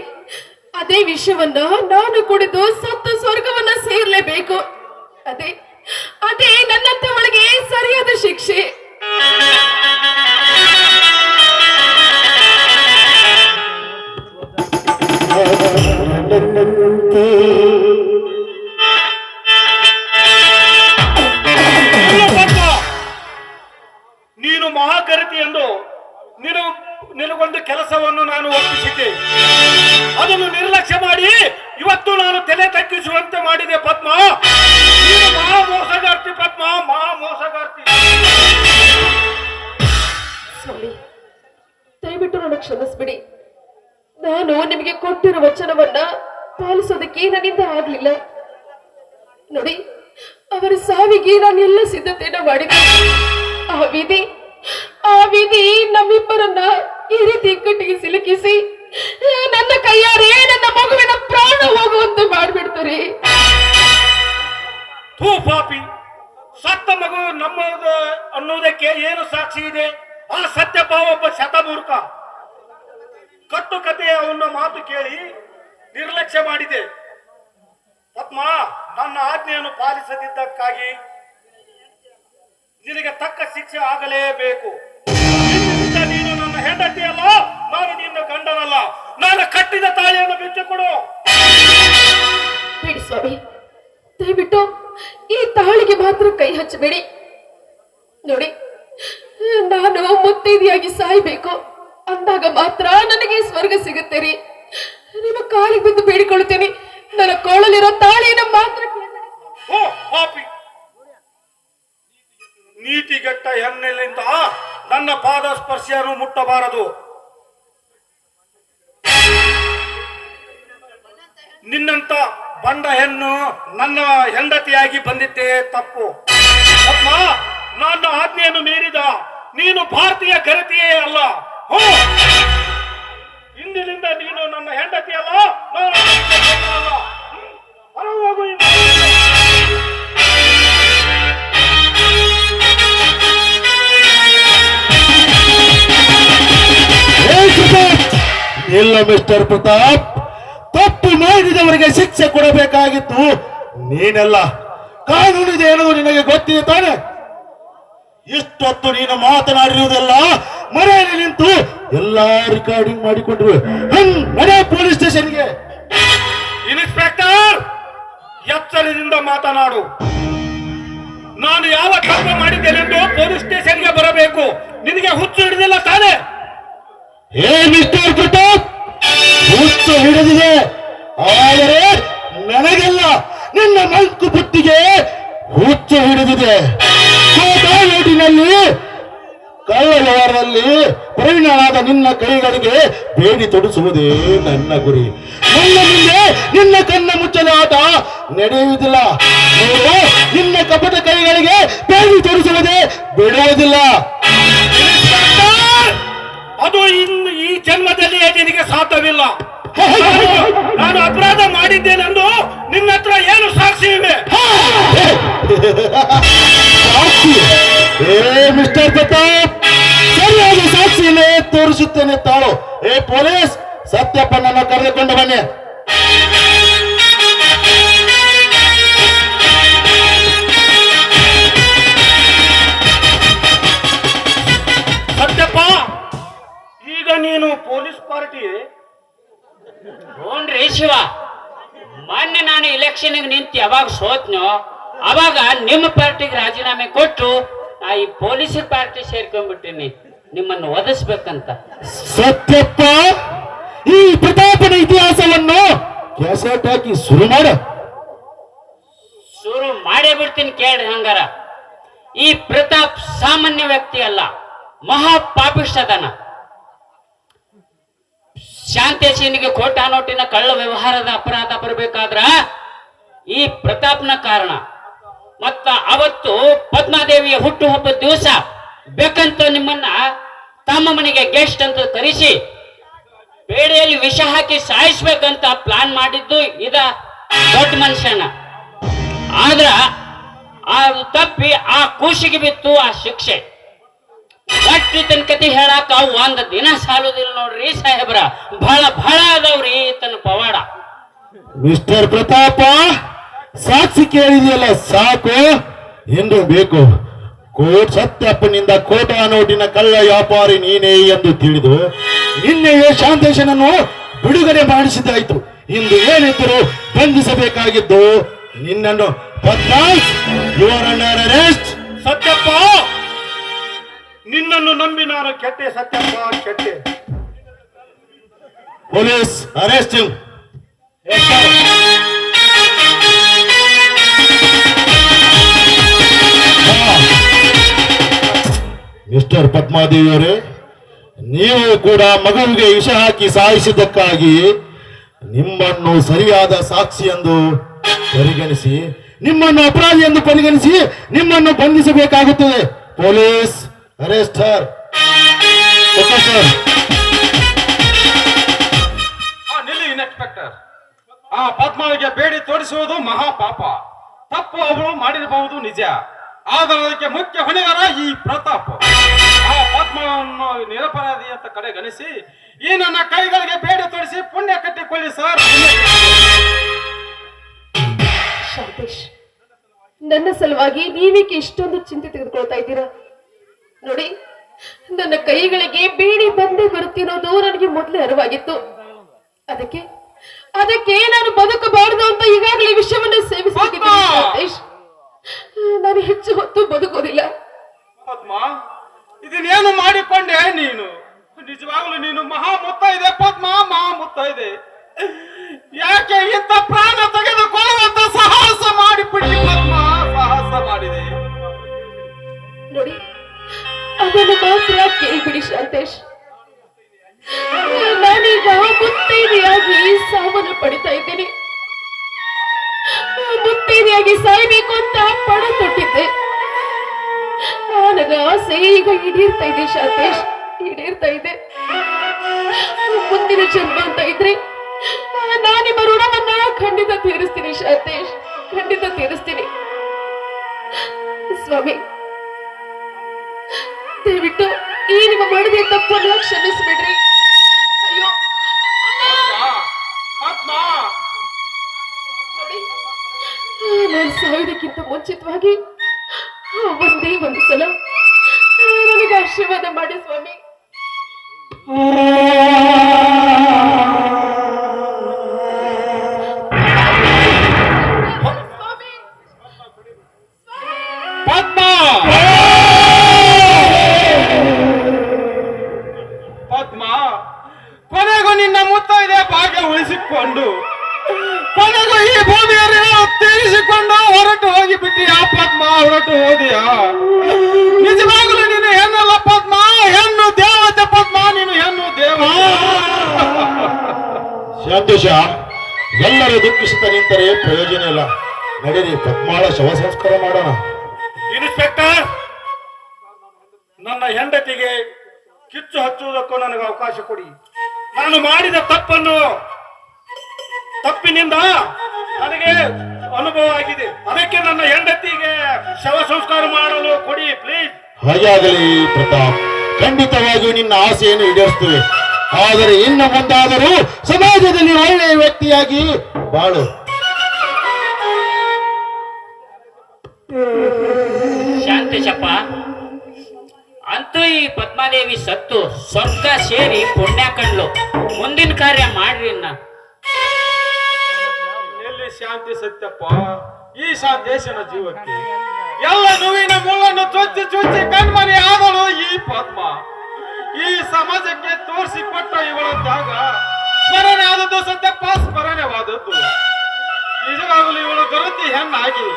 ಅದೇ ವಿಷವನ್ನ ನಾನು ಕುಡಿದು ಸತ್ತು ಸ್ವರ್ಗವನ್ನ ಸೇರ್ಲೇಬೇಕು. ಅದೇ ಅದೇ ನನ್ನಂತ ಒಳಗೆ ಸರಿಯಾದ ಶಿಕ್ಷೆ. ನೀನು ಮಹಾಕರಿತಿ ಎಂದು ನಿನಗೊಂದು ಕೆಲಸವನ್ನು ನಾನು ಒಪ್ಪಿಸಿದ್ದೆ. ಅದನ್ನು ನಿರ್ಲಕ್ಷ್ಯ ಮಾಡಿ ಇವತ್ತು ನಾನು ತಲೆ ತಗ್ಗಿಸುವಂತೆ ಮಾಡಿದೆ ಪದ್ಮ. ನೀನು ಮಹಾ ಮೋಸಗಾರ್ತಿ ಪದ್ಮ, ಮಹಾ ಮೋಸಗಾರ್ತಿ. ಸ್ವಾಮಿ, ದಯವಿಟ್ಟು ನನಗೆ ಕ್ಷಮಿಸ್ಬಿಡಿ. ನಾನು ನಿಮಗೆ ಕೊಟ್ಟಿರೋ ವಚನವನ್ನ ಪಾಲಿಸೋದಕ್ಕೆ ನನ್ನಿಂದ ಆಗ್ಲಿಲ್ಲ. ನೋಡಿ, ಅವರ ಸಾವಿಗೆ ನಾನೆಲ್ಲ ಸಿದ್ಧತೆಯನ್ನ ಮಾಡಿದ್ದೆ. ಆ ವಿಧಿ ನಮ್ಮಿಬ್ಬರನ್ನ ಈ ರೀತಿ ಕಟ್ಟಿಗೆ ಸಿಲುಕಿಸಿ ನನ್ನ ಕೈಯಾರೆ ನನ್ನ ಮಗುವಿನ ಪ್ರಾಣ ಹೋಗುವಂತೆ ಮಾಡ್ಬಿಡ್ತಾರೆ. ಥೂ ಪಾಪಿ, ಸತ್ತ ಮಗು ನಮ್ಮದು ಅನ್ನೋದಕ್ಕೆ ಏನು ಸಾಕ್ಷಿ ಇದೆ? ಆ ಸತ್ಯಪ್ಪ ಒಬ್ಬ ಶತಮೂರ್ಖ. ಕಟ್ಟುಕತೆ ಅವನ ಮಾತು ಕೇಳಿ ನಿರ್ಲಕ್ಷ್ಯ ಮಾಡಿದೆ. ಪದ್ಮ, ನನ್ನ ಆಜ್ಞೆಯನ್ನು ಪಾಲಿಸದಿದ್ದಕ್ಕಾಗಿ ನಿನಗೆ ತಕ್ಕ ಶಿಕ್ಷೆ ಆಗಲೇಬೇಕು. ಇಂದಿನಿಂದ ನೀನು ನನ್ನ ಹೆಂಡತಿಯಲ್ಲ, ನಾನು ನಿನ್ನ ಗಂಡನಲ್ಲ. ನಾನು ಕಟ್ಟಿದ ತಾಳಿಯನ್ನು ಬಿಚ್ಚಿಕೊಡು. ಬೇಡಿ ಸ್ವಾಮಿ, ದಯವಿಟ್ಟು ಈ ತಾಳಿಗೆ ಮಾತ್ರ ಕೈ ಹಚ್ಚಬೇಡಿ. ನೋಡಿ, ನಾನು ಮುತ್ತೈದೆಯಾಗಿ ಸಾಯ್ಬೇಕು ಅಂದಾಗ ಮಾತ್ರ ನನಗೆ ಸ್ವರ್ಗ ಸಿಗುತ್ತೆ ರೀ. ನಿಮ್ಮ ಕಾಲಿಗೆ ಬಿದ್ದು ಬೇಡಿಕೊಳ್ಳುತ್ತೇನೆ, ನನ್ನ ಕೋಳಲಿರೋ ತಾಳಿಯನ್ನು ಮಾತ್ರ ಓ ಪಾಪಿ, ನೀತಿಗೆಟ್ಟ ಹೆಣ್ಣೆಲಿಂದ ನನ್ನ ಪಾದ ಸ್ಪರ್ಶವನ್ನು ಮುಟ್ಟಬಾರದು. ನಿನ್ನಂತ ಬಂಡ ಹೆಣ್ಣು ನನ್ನ ಹೆಂಡತಿಯಾಗಿ ಬಂದಿದ್ದೇ ತಪ್ಪು. ಅಮ್ಮ, ನನ್ನ ಆಜ್ಞೆಯನ್ನು ಮೀರಿದ ನೀನು ಭಾರತೀಯ ಕರತಿಯೇ ಅಲ್ಲ. ಇಂದಿನಿಂದ ನೀನು ನನ್ನ ಹೆಂಡತಿ ಅಲ್ಲ, ನಾನು ನಿನ್ನ ಗಂಡ ಅಲ್ಲ. ಹೊರಹೋಗು ಈ ಮನೆಯಿಂದ. ಇಲ್ಲ ಮಿಸ್ಟರ್ ಪ್ರತಾಪ್, ತಪ್ಪು ಮಾಡಿದವರಿಗೆ ಶಿಕ್ಷೆ ಕೊಡಬೇಕಾಗಿತ್ತು ನೀನೆಲ್ಲ. ಕಾನೂನಿದೆ ಎನ್ನುವುದು ನಿನಗೆ ಗೊತ್ತಿದೆ ತಾನೆ? ಇಷ್ಟೊತ್ತು ನೀನು ಮಾತನಾಡಿರುವುದೆಲ್ಲ ಮನೆಯಲ್ಲಿ ನಿಂತು ಎಲ್ಲಾ ರೆಕಾರ್ಡಿಂಗ್ ಮಾಡಿಕೊಂಡ್ರು. ನಡೆ ಪೊಲೀಸ್ ಸ್ಟೇಷನ್ಗೆ. ಇನ್ಸ್ಪೆಕ್ಟರ್, ಎಚ್ಚರದಿಂದ ಮಾತನಾಡು. ನಾನು ಯಾವ ತಪ್ಪು ಮಾಡಿದ್ದೇನೆಂದು ಪೊಲೀಸ್ ಸ್ಟೇಷನ್ಗೆ ಬರಬೇಕು. ನಿನಗೆ ಹುಚ್ಚು ಹಿಡಿದಿಲ್ಲ ತಾನೆ? ಹೇ ಮಿಸ್ಟರ್ ಪ್ರತಾಪ್, ಹುಚ್ಚು ಹಿಡಿದಿದೆ, ಆದರೆ ನನಗೆಲ್ಲ ನಿನ್ನ ಮಂಕು ಬುತ್ತಿಗೆ ಹುಚ್ಚು ಹಿಡಿದಿದೆ. ಕೋಟಾನೋಟಿನಲ್ಲಿ ಕಳ್ಳ ವ್ಯವಹಾರದಲ್ಲಿ ಪರಿಣಾಮದ ನಿನ್ನ ಕೈಗಳಿಗೆ ಬೇಡಿ ತೊಡಿಸುವುದೇ ನನ್ನ ಗುರಿ. ನನ್ನ ಮುಂದೆ ನಿನ್ನ ಕಣ್ಣ ಮುಚ್ಚಲ ಆಟ ನಡೆಯುವುದಿಲ್ಲ. ನೋಡು, ನಿನ್ನ ಕಪಟ ಕೈಗಳಿಗೆ ಬೇಡಿ ತೊಡಿಸುವುದೇ ಬಿಡುವುದಿಲ್ಲ. ಅದು ಇನ್ನು ಈ ಜನ್ಮದಲ್ಲಿ ನಿನಗೆ ಸಾಧ್ಯವಿಲ್ಲ. ನಾನು ಅಪರಾಧ ಮಾಡಿದ್ದೇನೆಂದು ನಿನ್ನ ಹತ್ರ ಏನು ಸಾಕ್ಷಿ ಇವೆ? ಸಾಕ್ಷಿ? ಮಿಸ್ಟರ್ ಪ್ರತಾಪ್, ಸರಿಯಾದ ಸಾಕ್ಷಿಯನ್ನೇ ತೋರಿಸುತ್ತೇನೆ ತಾಳು. ಪೊಲೀಸ್, ಸತ್ಯಪ್ಪನನ್ನು ಕರೆದುಕೊಂಡು ಬನ್ನಿ. ಸತ್ಯಪ್ಪ, ಈಗ ನೀನು ಪೊಲೀಸ್ ಪಾರ್ಟಿ? ನೋಡ್ರಿ ಶಿವ, ಮೊನ್ನೆ ನಾನು ಇಲೆಕ್ಷನ್ಗೆ ನಿಂತು ಯಾವಾಗ ಸೋತ್ನೋ ಅವಾಗ ನಿಮ್ಮ ಪಾರ್ಟಿಗೆ ರಾಜೀನಾಮೆ ಕೊಟ್ಟು ನಾ ಈ ಪೊಲೀಸ್ ಪಾರ್ಟಿ ಸೇರ್ಕೊಂಡ್ಬಿಟ್ಟಿನಿ ನಿಮ್ಮನ್ನು ಒದಿಸ್ಬೇಕಂತ. ಸತ್ಯಪ್ಪ, ಈ ಪ್ರತಾಪನ ಇತಿಹಾಸವನ್ನು ಕ್ಯಾಸೆಟ್ ಹಾಕಿ ಶುರು ಮಾಡ. ಶುರು ಮಾಡೇ ಬಿಡ್ತೀನಿ ಕೇಳ್ರಿ ಹಂಗಾರ. ಈ ಪ್ರತಾಪ್ ಸಾಮಾನ್ಯ ವ್ಯಕ್ತಿ ಅಲ್ಲ, ಮಹಾ ಪಾಪಿಷ್ಠದನ. ಶಾಂತೇಶನಿಗೆ ಕೋಟಾ ನೋಟಿನ ಕಳ್ಳ ವ್ಯವಹಾರದ ಅಪರಾಧ ಬರಬೇಕಾದ್ರ ಈ ಪ್ರತಾಪ್ನ ಕಾರಣ. ಮತ್ತ ಅವತ್ತು ಪದ್ಮಾದೇವಿಯ ಹುಟ್ಟುಹಬ್ಬದ ದಿವಸ ಬೇಕಂತ ನಿಮ್ಮನ್ನ ತಮ್ಮ ಮನೆಗೆ ಗೆಸ್ಟ್ ಅಂತ ಕರೆಸಿ ಬೇಡೆಯಲ್ಲಿ ವಿಷ ಹಾಕಿ ಸಾಯಿಸ್ಬೇಕಂತ ಪ್ಲಾನ್ ಮಾಡಿದ್ದು ಇದ ದೊಡ್ಡ ಮನುಷ್ಯನ. ಆದ್ರ ಅದು ತಪ್ಪಿ ಆ ಕೂಸಿಗೆ ಬಿತ್ತು ಆ ಶಿಕ್ಷೆ. ಒಟ್ಟಿತನ ಕತೆ ಹೇಳಾಕ ಒಂದ್ ದಿನ ಸಾಲುದಿಲ್ಲ ನೋಡ್ರಿ ಸಾಹೇಬ್ರ. ಬಹಳ ಬಹಳ ಅದಾವ್ರಿ ತನ್ನ ಪವಾಡ. ಮಿಸ್ಟರ್ ಪ್ರತಾಪ, ಸಾಕ್ಷಿ ಕೇಳಿದೆಯಲ್ಲ ಸಾಕು, ಎಂದು ಬೇಕು. ಕೋಟ್ ಸತ್ಯಪ್ಪನಿಂದ ಕೋಟಾ ನೋಟಿನ ಕಳ್ಳ ವ್ಯಾಪಾರಿ ನೀನೇ ಎಂದು ತಿಳಿದು ನಿನ್ನೆಯೇ ಶಾಂತೇಶನನ್ನು ಬಿಡುಗಡೆ ಮಾಡಿಸಿದ್ದಾಯ್ತು. ಇಂದು ಏನಿದ್ದರೂ ಬಂಧಿಸಬೇಕಾಗಿದ್ದು ನಿನ್ನನ್ನು. Your under arrest. ಸತ್ಯಪ್ಪ, ನಿನ್ನನ್ನು ನಂಬಿ ನಾನು ಕೆಟ್ಟೆ ಸತ್ಯಪ್ಪ, ಕೆಟ್ಟೆ. Police arrest him. ಮಿಸ್ಟರ್ ಪದ್ಮಾದೇವಿಯವರೇ, ನೀವು ಕೂಡ ಮಗುವಿಗೆ ವಿಷ ಹಾಕಿ ಸಾಯಿಸಿದ್ದಕ್ಕಾಗಿ ನಿಮ್ಮನ್ನು ಸರಿಯಾದ ಸಾಕ್ಷಿ ಎಂದು ಪರಿಗಣಿಸಿ, ನಿಮ್ಮನ್ನು ಅಪರಾಧಿ ಎಂದು ಪರಿಗಣಿಸಿ ನಿಮ್ಮನ್ನು ಬಂಧಿಸಬೇಕಾಗುತ್ತದೆ. ಪೊಲೀಸ್ ಅರೆಸ್ಟ್ ಹರ್. ಸರ್, ನಿಲ್ಲಿ ಇನ್ಸ್ಪೆಕ್ಟರ್. ಆ ಪದ್ಮಾವಿಗೆ ಬೇಡಿ ತೋರಿಸುವುದು ಮಹಾಪಾಪ. ತಪ್ಪು ಅವಳು ಮಾಡಿರಬಹುದು ನಿಜ, ಆದರೆ ಅದಕ್ಕೆ ಮುಖ್ಯ ಹೊಣೆಗಾರ ಈ ಪ್ರತಾಪ್. ಆ ಪದ್ಮವನ್ನು ನಿರಪರಾಧಿ ಅಂತ ಕಡೆಗಣಿಸಿ ಈ ನನ್ನ ಕೈಗಳಿಗೆ ಬೇಡಿ ತೋರಿಸಿ ಪುಣ್ಯ ಕಟ್ಟಿಕೊಳ್ಳಿ ಸರ್. ಶಾಂತೇಶ್, ನನ್ನ ಸಲುವಾಗಿ ನೀವೇಕೆ ಇಷ್ಟೊಂದು ಚಿಂತೆ ತೆಗೆದುಕೊಳ್ತಾ ಇದ್ದೀರಾ? ನೋಡಿ, ನನ್ನ ಕೈಗಳಿಗೆ ಬೇಡಿ ಬಂದೇ ಬರುತ್ತಿರೋದು ನನಗೆ ಮೊದಲೇ ಅರಿವಾಗಿತ್ತು. ಅದಕ್ಕೆ ನಾನು ಬದುಕಬಾರದು ಅಂತ ಈಗಾಗಲೇ ವಿಷಯವನ್ನು ಸೇವಿಸುತ್ತಿದ್ದೀನಿ ಶಾಂತೇಶ್. ನಾನು ಹೆಚ್ಚು ಹೊತ್ತು ಬದುಕೋದಿಲ್ಲ. ಪದ್ಮ, ಇದನ್ನೇನು ಮಾಡಿಕೊಂಡೆ ನೀನು? ನಿಜವಾಗ್ಲೂ ನೀನು ಮಹಾ ಮುತ್ತೈದೆ ಪದ್ಮ, ಮಹಾ ಮುತ್ತೈದೆ. ಯಾಕೆ ಇಂಥ ಪ್ರಾಣ ತೆಗೆದುಕೊಳ್ಳುವಂತ ಸಾಹಸ ಮಾಡಿಬಿಡಿ ಪದ್ಮ, ಸಾಹಸ ಮಾಡಿದೆ. ನೋಡಿ, ಅದನ್ನು ಮಾತ್ರ ಕೇಳ್ಬಿಡಿ ಶಾಂತೇಶ್. ನಾನೀಗ ಮುತ್ತೈದೆಯಾಗಿ ಸಾವನ್ನು ಪಡಿತಾ ಇದ್ದೇನೆ. ಮುತ್ತೈದೆಯಾಗಿ ಸಾಯ್ಬೇಕು ಅಂತ ಪಣ ತೊಟ್ಟಿದ್ದೆ. ನನ್ನ ಆಸೆ ಈಗ ಈಡೇರ್ತಾ ಇದೆ ಶಾಂತೇಶ್, ಈಡೇರ್ತಾ ಇದೆ. ಮುಂದಿನ ಜನ್ಮ ಅಂತ ಇದ್ರೆ ನಾನಿಮ್ಮ ಋಣವನ್ನ ಖಂಡಿತ ತೀರಿಸ್ತೀನಿ ಶಾಂತೇಶ್, ಖಂಡಿತ ತೀರಿಸ್ತೀನಿ. ಸ್ವಾಮಿ, ದಯವಿಟ್ಟು ಈ ನಿಮ್ಮ ಮಾಡಿದ ತಪ್ಪನ್ನು ಕ್ಷಮಿಸ್ಬಿಡ್ರಿ. ಅಯ್ಯೋ ಪದ್ಮ, ನೋಡಿ, ನಾನು ಸಾಯೋದಕ್ಕಿಂತ ಮುಂಚಿತವಾಗಿ ಒಂದೇ ಒಂದು ಸಲ ನನಗೆ ಆಶೀರ್ವಾದ ಮಾಡಿ ಸ್ವಾಮಿ. ಪದ್ಮ, ಪದ್ಮ, ಕೊನೆಗೂ ನಿನ್ನ ಮುತ್ತೈದೆ ಭಾಗ್ಯ ಉಳಿಸಿಕೊಂಡು ಕೊನೆಗೂ ಈ ಭೂಮಿಯನ್ನು ತೀರಿಸಿಕೊಂಡು ಹೊರಟು ಹೋಗಿ ಬಿಟ್ಟಿಯಾ ಪದ್ಮ, ಹೊರಟು ಹೋದಿಯಾ? ನಿಜವಾಗಲೂ ನೀನು ಹೆಣ್ಣಲ್ಲ ಪದ್ಮ, ಹೆಣ್ಣು ದೇವತೆ ಪದ್ಮ, ನೀನು ಹೆಣ್ಣು ದೇವ. ಶಾಂತೇಶ, ಎಲ್ಲರೂ ದುಃಖಿಸುತ್ತಾ ನಿಂತರೆ ಪ್ರಯೋಜನ ಇಲ್ಲ. ನಡೀರಿ, ಪದ್ಮಾಳ ಶವ ಸಂಸ್ಕಾರ ಮಾಡೋಣ. ಇನ್ಸ್ಪೆಕ್ಟರ್, ನನ್ನ ಹೆಂಡತಿಗೆ ಕಿಚ್ಚು ಹಚ್ಚುವುದಕ್ಕೂ ನನಗೆ ಅವಕಾಶ ಕೊಡಿ. ನಾನು ಮಾಡಿದ ತಪ್ಪಿನಿಂದ ನನಗೆ ಅನುಭವ ಆಗಿದೆ. ಅದಕ್ಕೆ ನನ್ನ ಹೆಂಡತಿಗೆ ಶವ ಸಂಸ್ಕಾರ ಮಾಡಲು ಕೊಡಿ ಪ್ಲೀಸ್. ಹಾಗಾಗಲಿ ಪ್ರತಾಪ್, ಖಂಡಿತವಾಗಿಯೂ ನಿನ್ನ ಆಸೆಯನ್ನು ಈಡೇರಿಸ್ತೇವೆ. ಆದರೆ ಇನ್ನು ಮುಂದಾದರೂ ಸಮಾಜದಲ್ಲಿ ಒಳ್ಳೆಯ ವ್ಯಕ್ತಿಯಾಗಿ ಬಾಳು. ಶಾಂತೇಶಪ್ಪ, ಅಂತೂ ಈ ಪದ್ಮಾದೇವಿ ಸತ್ತು ಸ್ವರ್ಗ ಸೇರಿ ಪುಣ್ಯ ಕಂಡ್ಲು. ಮುಂದಿನ ಕಾರ್ಯ ಮಾಡ್ರಿ. ಎಲ್ಲಿ ಶಾಂತಿ ಸತ್ಯಪ್ಪ, ಈ ಶಾಂತೇಶನ ಜೀವಕ್ಕೆ ಎಲ್ಲ ನೋವಿನ ಮುಳ್ಳನ್ನು ಚುಚ್ಚಿ ಚುಚ್ಚಿ ಕಣ್ಮನೆ ಆದಳು ಈ ಪದ್ಮ. ಈ ಸಮಾಜಕ್ಕೆ ತೋರಿಸಿಕೊಟ್ಟ ಇವಳ ತ್ಯಾಗ ಸ್ಮರಣೆ ಆದದ್ದು ಸತ್ಯಪ್ಪ, ಸ್ಮರಣೆವಾದದ್ದು. ನಿಜವಾಗಲೂ ಇವಳು ಗರತಿ ಹೆಣ್ಣಾಗಿ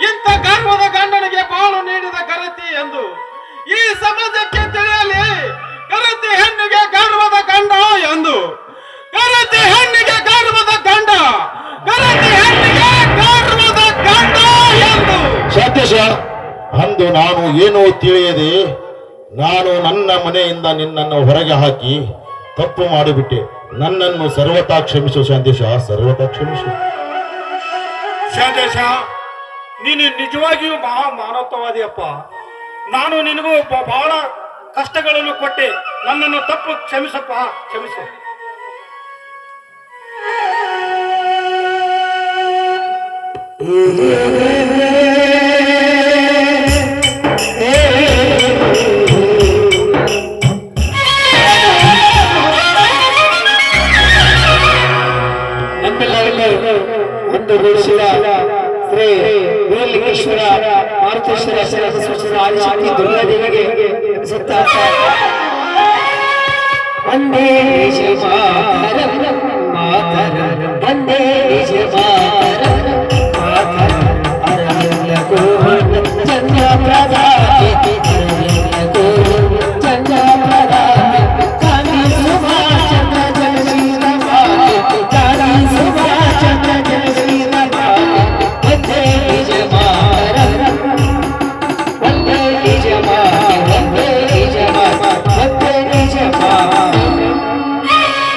ಇಂಥ ಗರ್ವದ ಗಂಡನಿಗೆ ಬಾಳು ನೀಡಿದ ಗರತಿ ಎಂದು ಈ ಸಮಾಜಕ್ಕೆ ತಿಳಿಯಲಿ. ಗರತಿ ಹೆಣ್ಣಿಗೆ ಗರ್ವದ ಗಂಡ ಎಂದು, ಗರತಿ ಹೆಣ್ಣಿಗೆ ಗರ್ವದ ಗಂಡ, ಗರತಿ ಹೆಣ್ಣಿಗೆ ಗರ್ವದ ಗಂಡ ಎಂದು. ಶಾಂತೇಶ, ಅಂದು ನಾನು ಏನೋ ತಿಳಿಯದೆ ನಾನು ನನ್ನ ಮನೆಯಿಂದ ನಿನ್ನನ್ನು ಹೊರಗೆ ಹಾಕಿ ತಪ್ಪು ಮಾಡಿಬಿಟ್ಟೆ. ನನ್ನನ್ನು ಸರ್ವತಾ ಕ್ಷಮಿಸು ಶಾಂತೇಶ, ಸರ್ವತಾ ಕ್ಷಮಿಸು. ಶಾಂತೇಶ, ನೀನು ನಿಜವಾಗಿಯೂ ಮಹಾ ಮಾನವತ್ವವಾದಿಯಪ್ಪ. ನಾನು ನಿನಗೂ ಬಹಳ ಕಷ್ಟಗಳನ್ನು ಕೊಟ್ಟೆ. ನನ್ನನ್ನು ತಪ್ಪು ಕ್ಷಮಿಸಪ್ಪ, ಕ್ಷಮಿಸು. ಒಂದು ಶ್ರೀ ವೀರಲಿಂಗೇಶ್ವರ ಮಾರುತೇಶ್ವರ ಸರಸ್ವತಿ ಆದಿಶಕ್ತಿ ದುರ್ಗಾದೇವಿಗೆ ವಂದೇ ಮಾತರಂ ಮಾತರಂ ವಂದೇ ಮಾತರಂ ಅರಣ್ಯ ಗೋವಿಂದ ಚಂದ್ರ ಪ್ರದಾತೆ ಅರಣ್ಯ ಗೋವಿಂದ ಚಂದ್ರ ಪ್ರದಾತೆ ಕಾಮಿ ಸುಭಾಷ ಚಂದ್ರ ಜನ ಶ್ರೀರಮಾತೆ ಕಾಮಿ ಸುಭಾಷ ಚಂದ್ರ ಜನ ಶ್ರೀರಮಾತೆ ವಂದೇ ಮಾತರಂ ವಂದೇ ಮಾತರಂ ವಂದೇ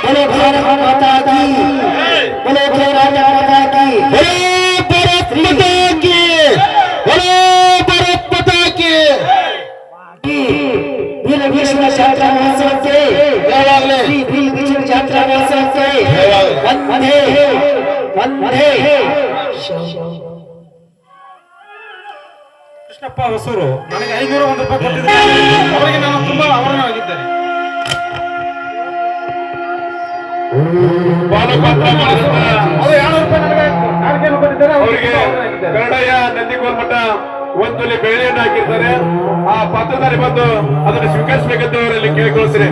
बोले भारत माता की, बोले भारत माता की, बोलो भारत माता की, बोलो भारत माता की. वೀರಲಿಂಗೇಶ್ವರ ಜಾತ್ರಾ ಮಹೋತ್ಸವಕ್ಕೆ ಶ್ರೀ ವೀರಲಿಂಗೇಶ್ವರ ಜಾತ್ರಾ ಮಹೋತ್ಸವಕ್ಕೆ ವಂದೇ ವಂದೇ ಕೃಷ್ಣಪ್ಪ ಹೊಸೂರು ನನಗೆ 501 ರೂಪಾಯಿ ಕೊಟ್ಟಿದ್ದಾರೆ. ಅವರಿಗೆ ನಾನು ತುಂಬಾ ಅವಮಾನವಾಗಿದ್ದೇನೆ. ಅವರು 200 ರೂಪಾಯಿ ನನಗೆ ಕಾಣಿಕೆಯನ್ನು ಕೊಟ್ಟಿದ್ದಾರೆ. ಅವರಿಗೆ ಕನ್ನಡಯ್ಯ ನಂದಿಗೋಲ್ಮಠ ಒಂದು ತುಲಿ ಬೆಳ್ಳಿಯನ್ನು ಹಾಕಿರ್ತಾರೆ. ಆ ಪಾತ್ರಧಾರಿ ಬಂದು ಅದನ್ನು ಸ್ವೀಕರಿಸಬೇಕೆಂದು ಅವರಲ್ಲಿ ಕೇಳಿಕೊಳ್ತಾರೆ.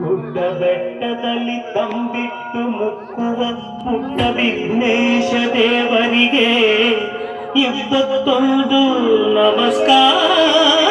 ಗುಡ್ಡ ಬೆಟ್ಟದಲ್ಲಿ ತಂಬಿಟ್ಟು ಮುಕ್ಕುವ ಪುಟ್ಟ ವಿಘ್ನೇಶ ದೇವರಿಗೆ 21 ನಮಸ್ಕಾರ.